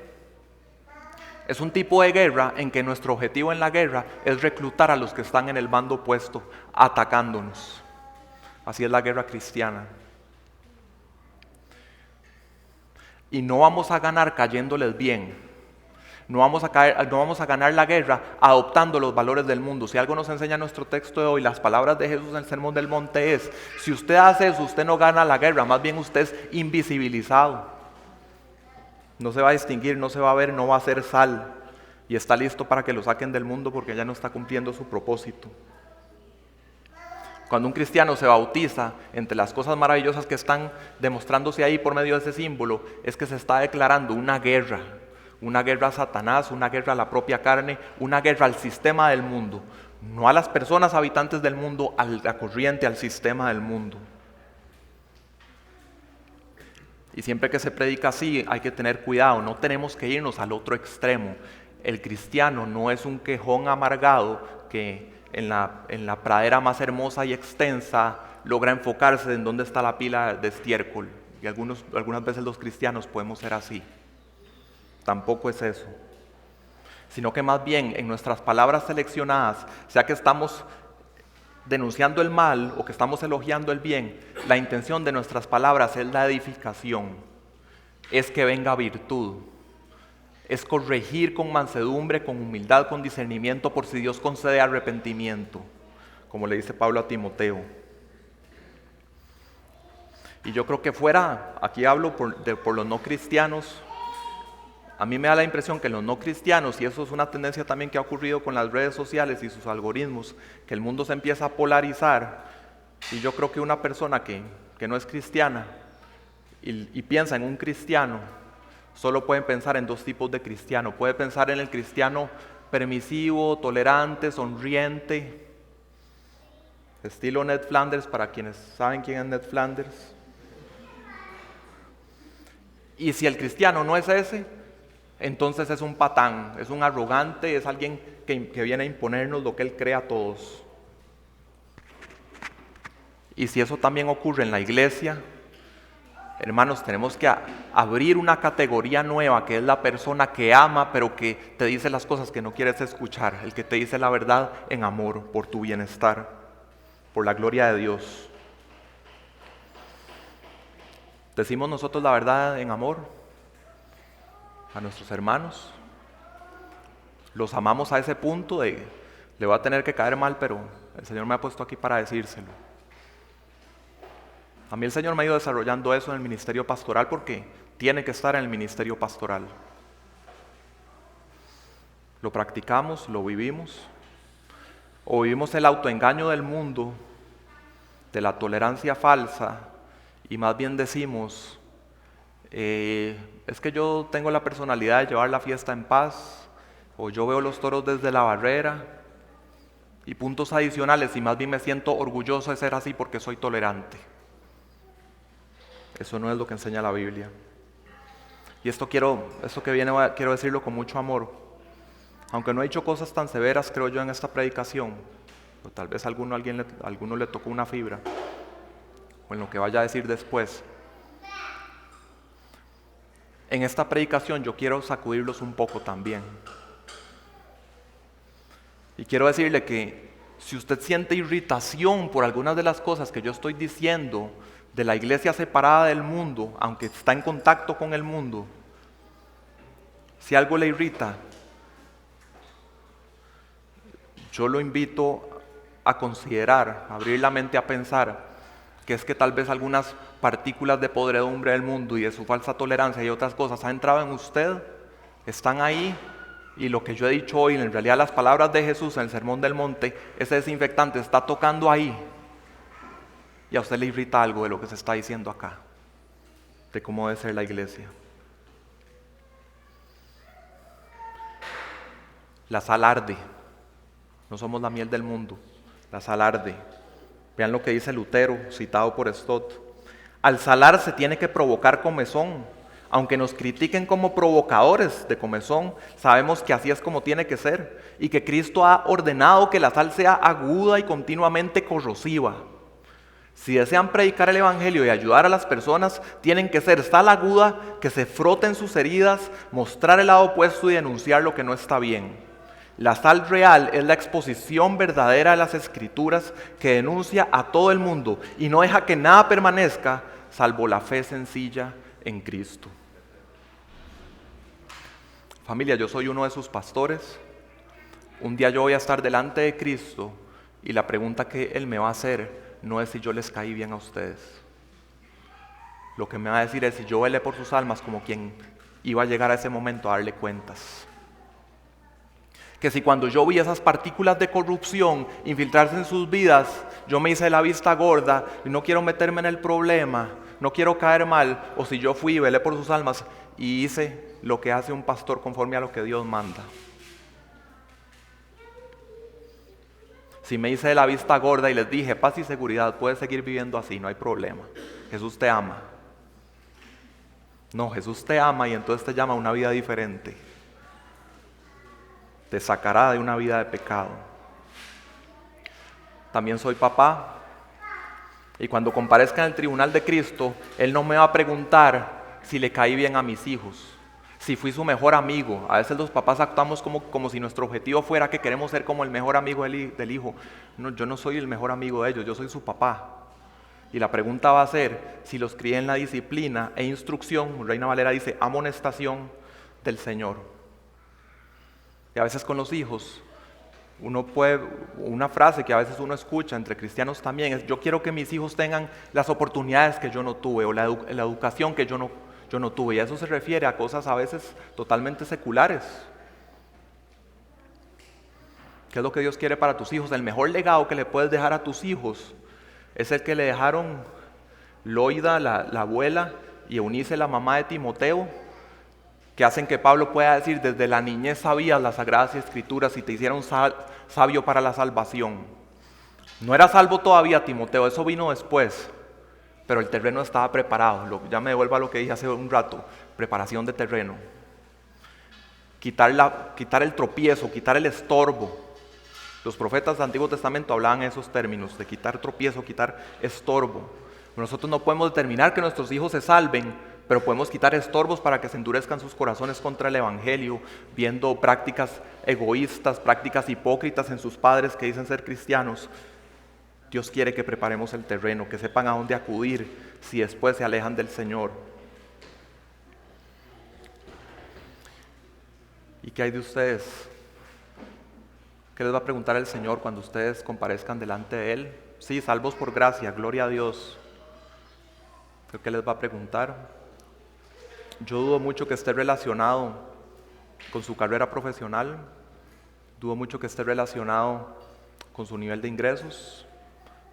Es un tipo de guerra en que nuestro objetivo en la guerra es reclutar a los que están en el bando opuesto, atacándonos. Así es la guerra cristiana. Y no vamos a ganar cayéndoles bien. No vamos a ganar la guerra adoptando los valores del mundo. Si algo nos enseña nuestro texto de hoy, las palabras de Jesús en el Sermón del Monte es, si usted hace eso, usted no gana la guerra, más bien usted es invisibilizado. No se va a distinguir, no se va a ver, no va a ser sal. Y está listo para que lo saquen del mundo porque ya no está cumpliendo su propósito. Cuando un cristiano se bautiza, entre las cosas maravillosas que están demostrándose ahí por medio de ese símbolo, es que se está declarando una guerra a Satanás, una guerra a la propia carne, una guerra al sistema del mundo, no a las personas habitantes del mundo, a la corriente, al sistema del mundo. Y siempre que se predica así hay que tener cuidado, no tenemos que irnos al otro extremo. El cristiano no es un quejón amargado que en la pradera más hermosa y extensa logra enfocarse en dónde está la pila de estiércol. Y algunas veces los cristianos podemos ser así. Tampoco es eso. Sino que más bien en nuestras palabras seleccionadas, sea que estamos denunciando el mal o que estamos elogiando el bien, la intención de nuestras palabras es la edificación, es que venga virtud. Es corregir con mansedumbre, con humildad, con discernimiento, por si Dios concede arrepentimiento, como le dice Pablo a Timoteo. Y yo creo que aquí hablo por los no cristianos, a mí me da la impresión que los no cristianos, y eso es una tendencia también que ha ocurrido con las redes sociales y sus algoritmos, que el mundo se empieza a polarizar, y yo creo que una persona que no es cristiana y piensa en un cristiano, solo pueden pensar en dos tipos de cristiano. Puede pensar en el cristiano permisivo, tolerante, sonriente, estilo Ned Flanders, para quienes saben quién es Ned Flanders. Y si el cristiano no es ese, entonces es un patán, es un arrogante, es alguien que viene a imponernos lo que él cree a todos. Y si eso también ocurre en la iglesia, hermanos, tenemos que abrir una categoría nueva, que es la persona que ama, pero que te dice las cosas que no quieres escuchar, el que te dice la verdad en amor, por tu bienestar, por la gloria de Dios. ¿Decimos nosotros la verdad en amor a nuestros hermanos? ¿Los amamos a ese punto de, le va a tener que caer mal, pero el Señor me ha puesto aquí para decírselo? A mí el Señor me ha ido desarrollando eso en el ministerio pastoral porque tiene que estar en el ministerio pastoral. Lo practicamos, lo vivimos, o vivimos el autoengaño del mundo, de la tolerancia falsa, y más bien decimos, es que yo tengo la personalidad de llevar la fiesta en paz, o yo veo los toros desde la barrera, y puntos adicionales, y más bien me siento orgulloso de ser así porque soy tolerante. Eso no es lo que enseña la Biblia. Y quiero decirlo con mucho amor. Aunque no he dicho cosas tan severas, creo yo, en esta predicación, o tal vez a alguno le tocó una fibra, o en lo que vaya a decir después. En esta predicación yo quiero sacudirlos un poco también. Y quiero decirle que si usted siente irritación por algunas de las cosas que yo estoy diciendo, de la iglesia separada del mundo, aunque está en contacto con el mundo, si algo le irrita, yo lo invito a considerar, a abrir la mente a pensar que es que tal vez algunas partículas de podredumbre del mundo y de su falsa tolerancia y otras cosas han entrado en usted, están ahí, y lo que yo he dicho hoy, en realidad las palabras de Jesús en el Sermón del Monte, ese desinfectante está tocando ahí. Y a usted le irrita algo de lo que se está diciendo acá, de cómo debe ser la iglesia. La sal arde, no somos la miel del mundo, la sal arde. Vean lo que dice Lutero, citado por Stott. Al salar se tiene que provocar comezón. Aunque nos critiquen como provocadores de comezón, sabemos que así es como tiene que ser, y que Cristo ha ordenado que la sal sea aguda y continuamente corrosiva. Si desean predicar el Evangelio y ayudar a las personas, tienen que ser sal aguda, que se froten sus heridas, mostrar el lado opuesto y denunciar lo que no está bien. La sal real es la exposición verdadera de las Escrituras que denuncia a todo el mundo y no deja que nada permanezca salvo la fe sencilla en Cristo. Familia, yo soy uno de sus pastores. Un día yo voy a estar delante de Cristo y la pregunta que Él me va a hacer no es si yo les caí bien a ustedes. Lo que me va a decir es si yo velé por sus almas como quien iba a llegar a ese momento a darle cuentas. Que si cuando yo vi esas partículas de corrupción infiltrarse en sus vidas, yo me hice la vista gorda y no quiero meterme en el problema, no quiero caer mal, o si yo fui y velé por sus almas y hice lo que hace un pastor conforme a lo que Dios manda. Si me hice la vista gorda y les dije, paz y seguridad, puedes seguir viviendo así, no hay problema. Jesús te ama. No, Jesús te ama y entonces te llama a una vida diferente. Te sacará de una vida de pecado. También soy papá y cuando comparezca en el tribunal de Cristo, Él no me va a preguntar si le caí bien a mis hijos, si fui su mejor amigo. A veces los papás actuamos como si nuestro objetivo fuera que queremos ser como el mejor amigo del hijo. No, yo no soy el mejor amigo de ellos, yo soy su papá. Y la pregunta va a ser si los crié en la disciplina e instrucción, Reina Valera dice, amonestación del Señor. Y a veces con los hijos, una frase que a veces uno escucha entre cristianos también es, yo quiero que mis hijos tengan las oportunidades que yo no tuve o la educación que yo no tuve. Y a eso se refiere a cosas a veces totalmente seculares. ¿Qué es lo que Dios quiere para tus hijos? El mejor legado que le puedes dejar a tus hijos es el que le dejaron Loida, la abuela, y Eunice, la mamá de Timoteo, que hacen que Pablo pueda decir, desde la niñez sabías las Sagradas Escrituras y te hicieron sabio para la salvación. No era salvo todavía Timoteo, eso vino después, pero el terreno estaba preparado. Ya me devuelvo a lo que dije hace un rato, preparación de terreno. Quitar el tropiezo, quitar el estorbo. Los profetas del Antiguo Testamento hablaban esos términos, de quitar tropiezo, quitar estorbo. Nosotros no podemos determinar que nuestros hijos se salven, pero podemos quitar estorbos para que se endurezcan sus corazones contra el Evangelio, viendo prácticas egoístas, prácticas hipócritas en sus padres que dicen ser cristianos. Dios quiere que preparemos el terreno, que sepan a dónde acudir si después se alejan del Señor. ¿Y qué hay de ustedes? ¿Qué les va a preguntar el Señor cuando ustedes comparezcan delante de Él? Sí, salvos por gracia, gloria a Dios. ¿Qué les va a preguntar? Yo dudo mucho que esté relacionado con su carrera profesional, dudo mucho que esté relacionado con su nivel de ingresos,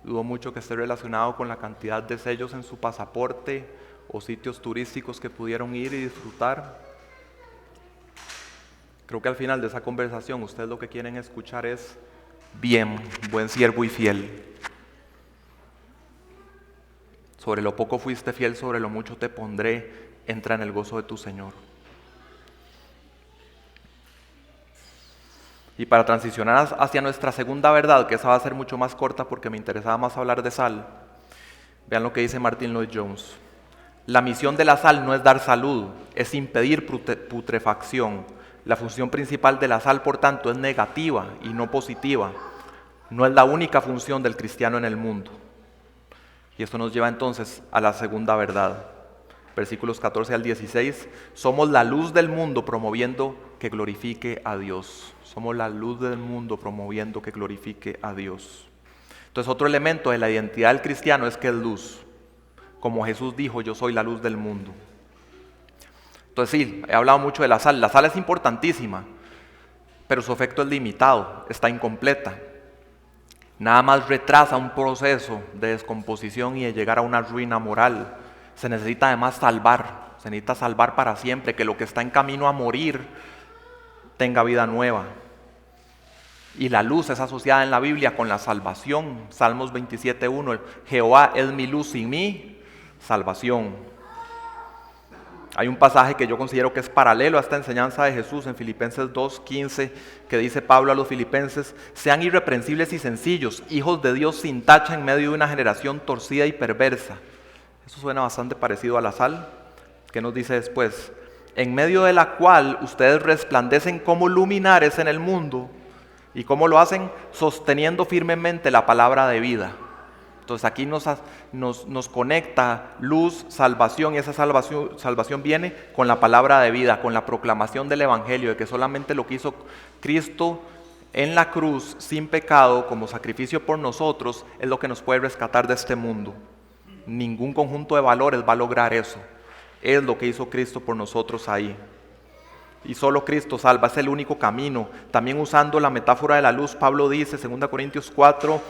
dudo mucho que esté relacionado con la cantidad de sellos en su pasaporte o sitios turísticos que pudieron ir y disfrutar. Creo que al final de esa conversación ustedes lo que quieren escuchar es, bien, buen siervo y fiel. Sobre lo poco fuiste fiel, sobre lo mucho te pondré. Entra en el gozo de tu Señor. Y para transicionar hacia nuestra segunda verdad, que esa va a ser mucho más corta porque me interesaba más hablar de sal, vean lo que dice Martin Lloyd-Jones. La misión de la sal no es dar salud, es impedir putrefacción. La función principal de la sal, por tanto, es negativa y no positiva. No es la única función del cristiano en el mundo. Y esto nos lleva entonces a la segunda verdad. Versículos 14 al 16, somos la luz del mundo promoviendo que glorifique a Dios. Somos la luz del mundo promoviendo que glorifique a Dios. Entonces otro elemento de la identidad del cristiano es que es luz. Como Jesús dijo, yo soy la luz del mundo. Entonces sí, he hablado mucho de la sal. La sal es importantísima, pero su efecto es limitado, está incompleta. Nada más retrasa un proceso de descomposición y de llegar a una ruina moral. Se necesita además se necesita salvar para siempre, que lo que está en camino a morir tenga vida nueva. Y la luz es asociada en la Biblia con la salvación. Salmos 27:1, Jehová es mi luz y mi salvación. Hay un pasaje que yo considero que es paralelo a esta enseñanza de Jesús en Filipenses 2:15, que dice Pablo a los filipenses, sean irreprensibles y sencillos, hijos de Dios sin tacha en medio de una generación torcida y perversa. Eso suena bastante parecido a la sal. ¿Qué nos dice después? En medio de la cual ustedes resplandecen como luminares en el mundo. ¿Y cómo lo hacen? Sosteniendo firmemente la palabra de vida. Entonces aquí nos conecta luz, salvación, y esa salvación viene con la palabra de vida, con la proclamación del Evangelio, de que solamente lo que hizo Cristo en la cruz, sin pecado, como sacrificio por nosotros, es lo que nos puede rescatar de este mundo. Ningún conjunto de valores va a lograr eso. Es lo que hizo Cristo por nosotros ahí. Y solo Cristo salva, es el único camino. También usando la metáfora de la luz, Pablo dice, 2 Corintios 4,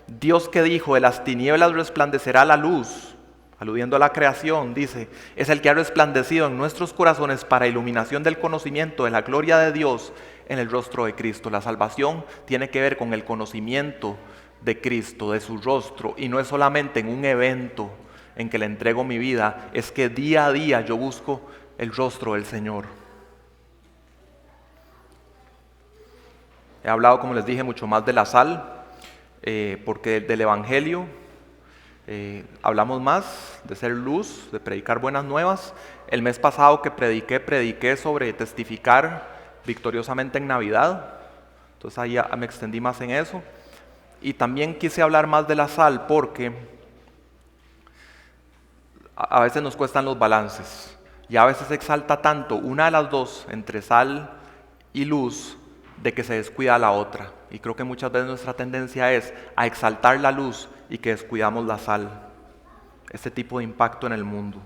Dios que dijo, de las tinieblas resplandecerá la luz, aludiendo a la creación, dice, es el que ha resplandecido en nuestros corazones para iluminación del conocimiento de la gloria de Dios en el rostro de Cristo. La salvación tiene que ver con el conocimiento de Cristo, de su rostro, y no es solamente en un evento en que le entrego mi vida, es que día a día yo busco el rostro del Señor. He hablado, como les dije, mucho más de la sal, porque del Evangelio hablamos más, de ser luz, de predicar buenas nuevas. El mes pasado que prediqué sobre testificar victoriosamente en Navidad, entonces ahí me extendí más en eso. Y también quise hablar más de la sal porque a veces nos cuestan los balances y a veces se exalta tanto una de las dos, entre sal y luz, de que se descuida la otra. Y creo que muchas veces nuestra tendencia es a exaltar la luz y que descuidamos la sal. Este tipo de impacto en el mundo.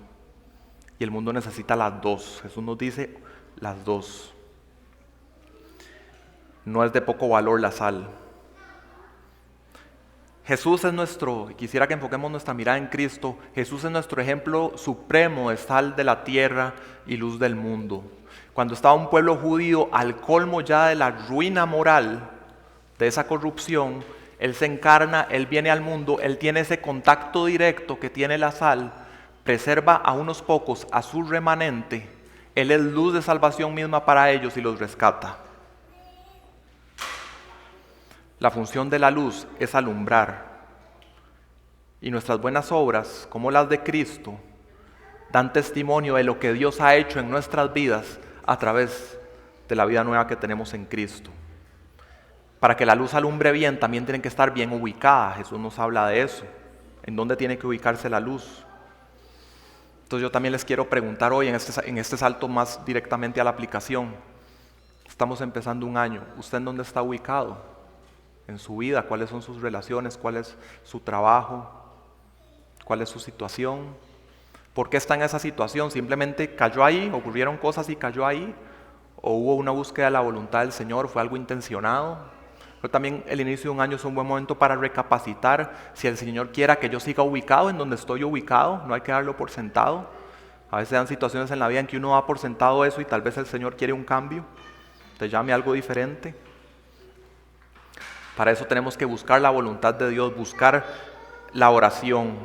Y el mundo necesita las dos. Jesús nos dice las dos. No es de poco valor la sal. Jesús es nuestro, quisiera que enfoquemos nuestra mirada en Cristo, Jesús es nuestro ejemplo supremo de sal de la tierra y luz del mundo. Cuando estaba un pueblo judío al colmo ya de la ruina moral, de esa corrupción, Él se encarna, Él viene al mundo, Él tiene ese contacto directo que tiene la sal, preserva a unos pocos, a su remanente, Él es luz de salvación misma para ellos y los rescata. La función de la luz es alumbrar. Y nuestras buenas obras, como las de Cristo, dan testimonio de lo que Dios ha hecho en nuestras vidas a través de la vida nueva que tenemos en Cristo. Para que la luz alumbre bien, también tienen que estar bien ubicada. Jesús nos habla de eso. ¿En dónde tiene que ubicarse la luz? Entonces yo también les quiero preguntar hoy, en este salto más directamente a la aplicación. Estamos empezando un año. ¿Usted en dónde está ubicado? En su vida, cuáles son sus relaciones, cuál es su trabajo, cuál es su situación, por qué está en esa situación, simplemente cayó ahí, ocurrieron cosas y cayó ahí, o hubo una búsqueda de la voluntad del Señor, fue algo intencionado. Pero también el inicio de un año es un buen momento para recapacitar si el Señor quiera que yo siga ubicado en donde estoy ubicado, no hay que darlo por sentado. A veces dan situaciones en la vida en que uno da por sentado eso y tal vez el Señor quiere un cambio, te llame algo diferente. Para eso tenemos que buscar la voluntad de Dios, buscar la oración.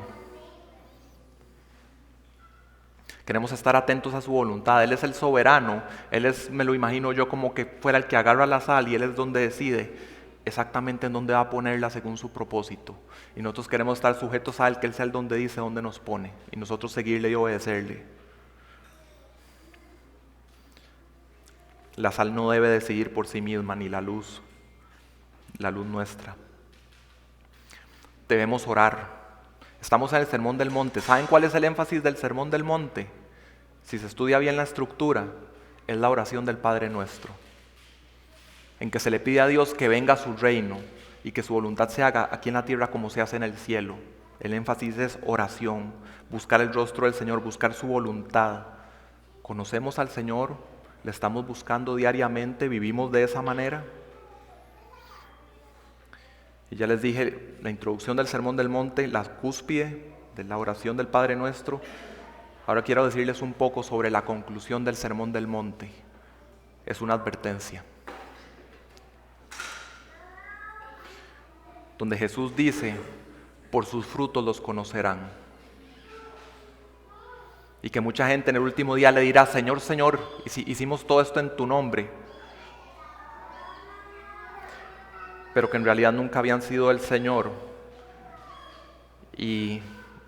Queremos estar atentos a su voluntad. Él es el soberano. Él es, me lo imagino yo, como que fuera el que agarra la sal y Él es donde decide exactamente en dónde va a ponerla según su propósito. Y nosotros queremos estar sujetos a Él, que Él sea el donde dice dónde nos pone. Y nosotros seguirle y obedecerle. La sal no debe decidir por sí misma, ni la luz nuestra. Debemos orar. Estamos en el Sermón del Monte. ¿Saben cuál es el énfasis del Sermón del Monte? Si se estudia bien la estructura, es la oración del Padre Nuestro, en que se le pide a Dios que venga a su reino y que su voluntad se haga aquí en la tierra como se hace en el cielo. El énfasis es oración, buscar el rostro del Señor, buscar su voluntad. ¿Conocemos al Señor? ¿Le estamos buscando diariamente? ¿Vivimos de esa manera? Y ya les dije, la introducción del Sermón del Monte, la cúspide de la oración del Padre Nuestro. Ahora quiero decirles un poco sobre la conclusión del Sermón del Monte. Es una advertencia. Donde Jesús dice, por sus frutos los conocerán. Y que mucha gente en el último día le dirá, Señor, Señor, hicimos todo esto en tu nombre. Pero que en realidad nunca habían sido el Señor. Y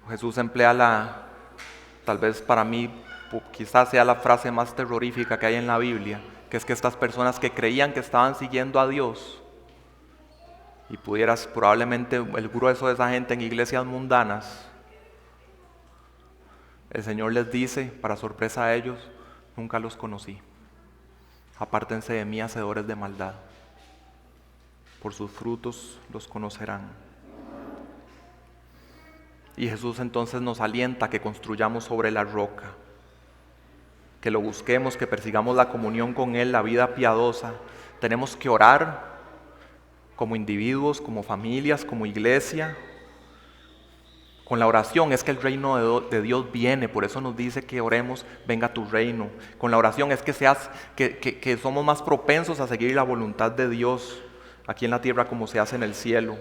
Jesús emplea tal vez para mí, quizás sea la frase más terrorífica que hay en la Biblia, que es que estas personas que creían que estaban siguiendo a Dios, y pudieras probablemente el grueso de esa gente en iglesias mundanas, el Señor les dice, para sorpresa a ellos, nunca los conocí. Apártense de mí, hacedores de maldad. Por sus frutos los conocerán. Y Jesús entonces nos alienta a que construyamos sobre la roca. que lo busquemos, que persigamos la comunión con Él, la vida piadosa. Tenemos que orar como individuos, como familias, como iglesia. Con la oración es que el reino de Dios viene, por eso nos dice que oremos, venga tu reino. Con la oración es que somos más propensos a seguir la voluntad de Dios aquí en la tierra como se hace en el cielo.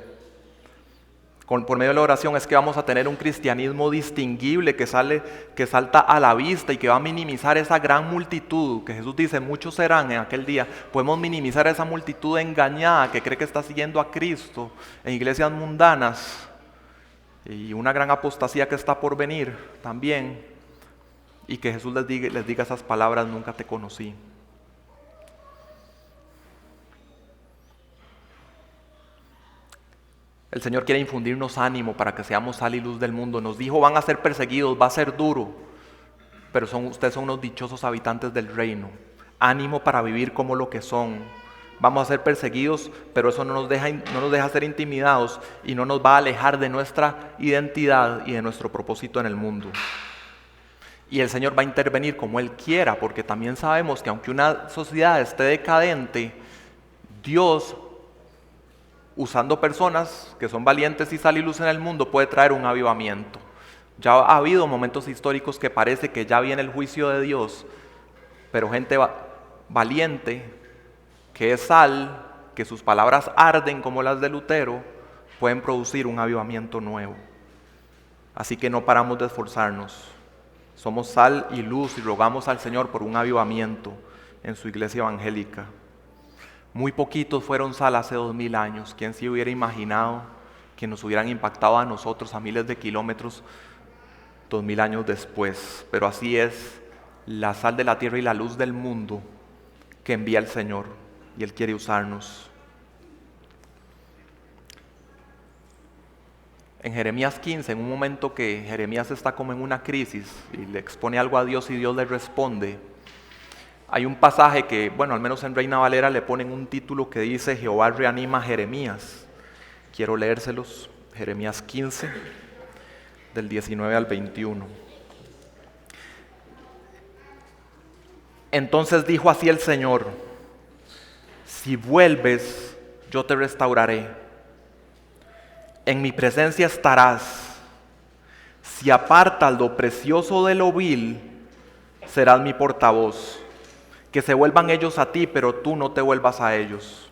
Por medio de la oración es que vamos a tener un cristianismo distinguible que salta a la vista y que va a minimizar esa gran multitud, que Jesús dice, muchos serán en aquel día. Podemos minimizar esa multitud engañada que cree que está siguiendo a Cristo en iglesias mundanas, y una gran apostasía que está por venir también, y que Jesús les diga esas palabras, nunca te conocí. El Señor quiere infundirnos ánimo para que seamos sal y luz del mundo. Nos dijo, van a ser perseguidos, va a ser duro, pero ustedes son unos dichosos habitantes del reino. Ánimo para vivir como lo que son. Vamos a ser perseguidos, pero eso no nos deja ser intimidados y no nos va a alejar de nuestra identidad y de nuestro propósito en el mundo. Y el Señor va a intervenir como Él quiera, porque también sabemos que aunque una sociedad esté decadente, Dios, usando personas que son valientes y sal y luz en el mundo, puede traer un avivamiento. Ya ha habido momentos históricos que parece que ya viene el juicio de Dios, pero gente valiente, que es sal, que sus palabras arden como las de Lutero, pueden producir un avivamiento nuevo. Así que no paramos de esforzarnos. Somos sal y luz y rogamos al Señor por un avivamiento en su iglesia evangélica. Muy poquitos fueron sal hace 2000 años. ¿Quién se hubiera imaginado que nos hubieran impactado a nosotros a miles de kilómetros 2000 años después? Pero así es la sal de la tierra y la luz del mundo que envía el Señor, y Él quiere usarnos. En Jeremías 15, en un momento que Jeremías está como en una crisis y le expone algo a Dios y Dios le responde, hay un pasaje que, bueno, al menos en Reina Valera le ponen un título que dice Jehová reanima a Jeremías. Quiero leérselos, Jeremías 15, del 19 al 21. Entonces dijo así el Señor: si vuelves, yo te restauraré. En mi presencia estarás. Si apartas lo precioso de lo vil, serás mi portavoz. Que se vuelvan ellos a ti, pero tú no te vuelvas a ellos.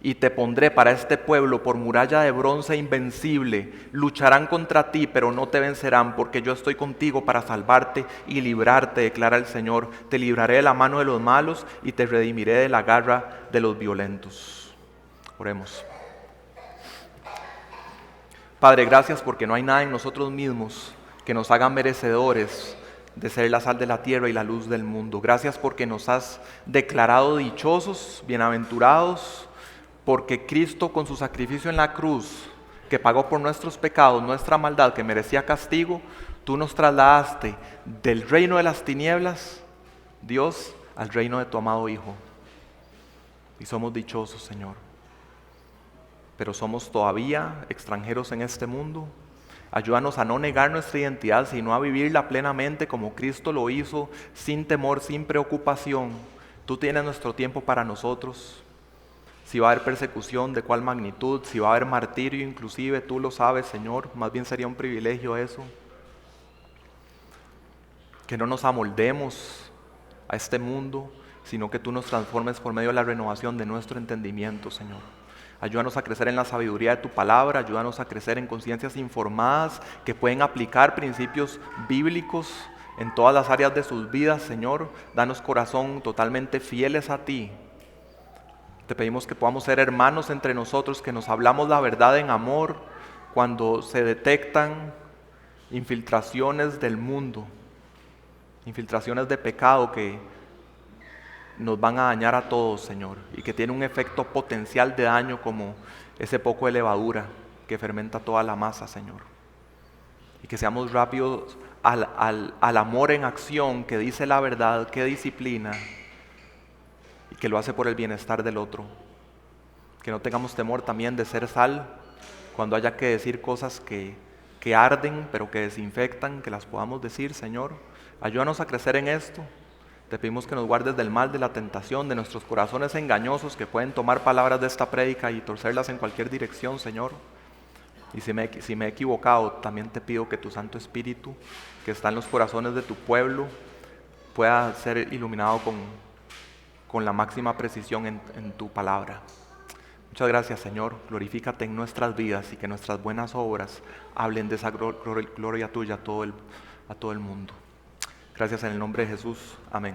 Y te pondré para este pueblo por muralla de bronce invencible. Lucharán contra ti, pero no te vencerán, porque yo estoy contigo para salvarte y librarte, declara el Señor. Te libraré de la mano de los malos y te redimiré de la garra de los violentos. Oremos. Padre, gracias porque no hay nada en nosotros mismos que nos haga merecedores de ser la sal de la tierra y la luz del mundo. Gracias porque nos has declarado dichosos, bienaventurados, porque Cristo con su sacrificio en la cruz, que pagó por nuestros pecados, nuestra maldad, que merecía castigo, tú nos trasladaste del reino de las tinieblas, Dios, al reino de tu amado Hijo. Y somos dichosos, Señor. Pero somos todavía extranjeros en este mundo. Ayúdanos a no negar nuestra identidad, sino a vivirla plenamente como Cristo lo hizo, sin temor, sin preocupación. Tú tienes nuestro tiempo para nosotros. Si va a haber persecución, de cuál magnitud, si va a haber martirio inclusive, tú lo sabes, Señor. Más bien sería un privilegio eso. Que no nos amoldemos a este mundo, sino que tú nos transformes por medio de la renovación de nuestro entendimiento, Señor. Ayúdanos a crecer en la sabiduría de tu palabra, ayúdanos a crecer en conciencias informadas que pueden aplicar principios bíblicos en todas las áreas de sus vidas, Señor. Danos corazón totalmente fieles a ti. Te pedimos que podamos ser hermanos entre nosotros, que nos hablamos la verdad en amor cuando se detectan infiltraciones del mundo, infiltraciones de pecado que nos van a dañar a todos, Señor, y que tiene un efecto potencial de daño como ese poco de levadura que fermenta toda la masa, Señor. Y que seamos rápidos al amor en acción, que dice la verdad, que disciplina y que lo hace por el bienestar del otro. Que no tengamos temor también de ser sal cuando haya que decir cosas que arden pero que desinfectan, que las podamos decir, Señor. Ayúdanos a crecer en esto. Te pedimos que nos guardes del mal, de la tentación, de nuestros corazones engañosos que pueden tomar palabras de esta prédica y torcerlas en cualquier dirección, Señor. Y si me he equivocado, también te pido que tu Santo Espíritu, que está en los corazones de tu pueblo, pueda ser iluminado con la máxima precisión en tu palabra. Muchas gracias, Señor. Glorifícate en nuestras vidas y que nuestras buenas obras hablen de esa gloria tuya a todo el mundo. Gracias en el nombre de Jesús. Amén.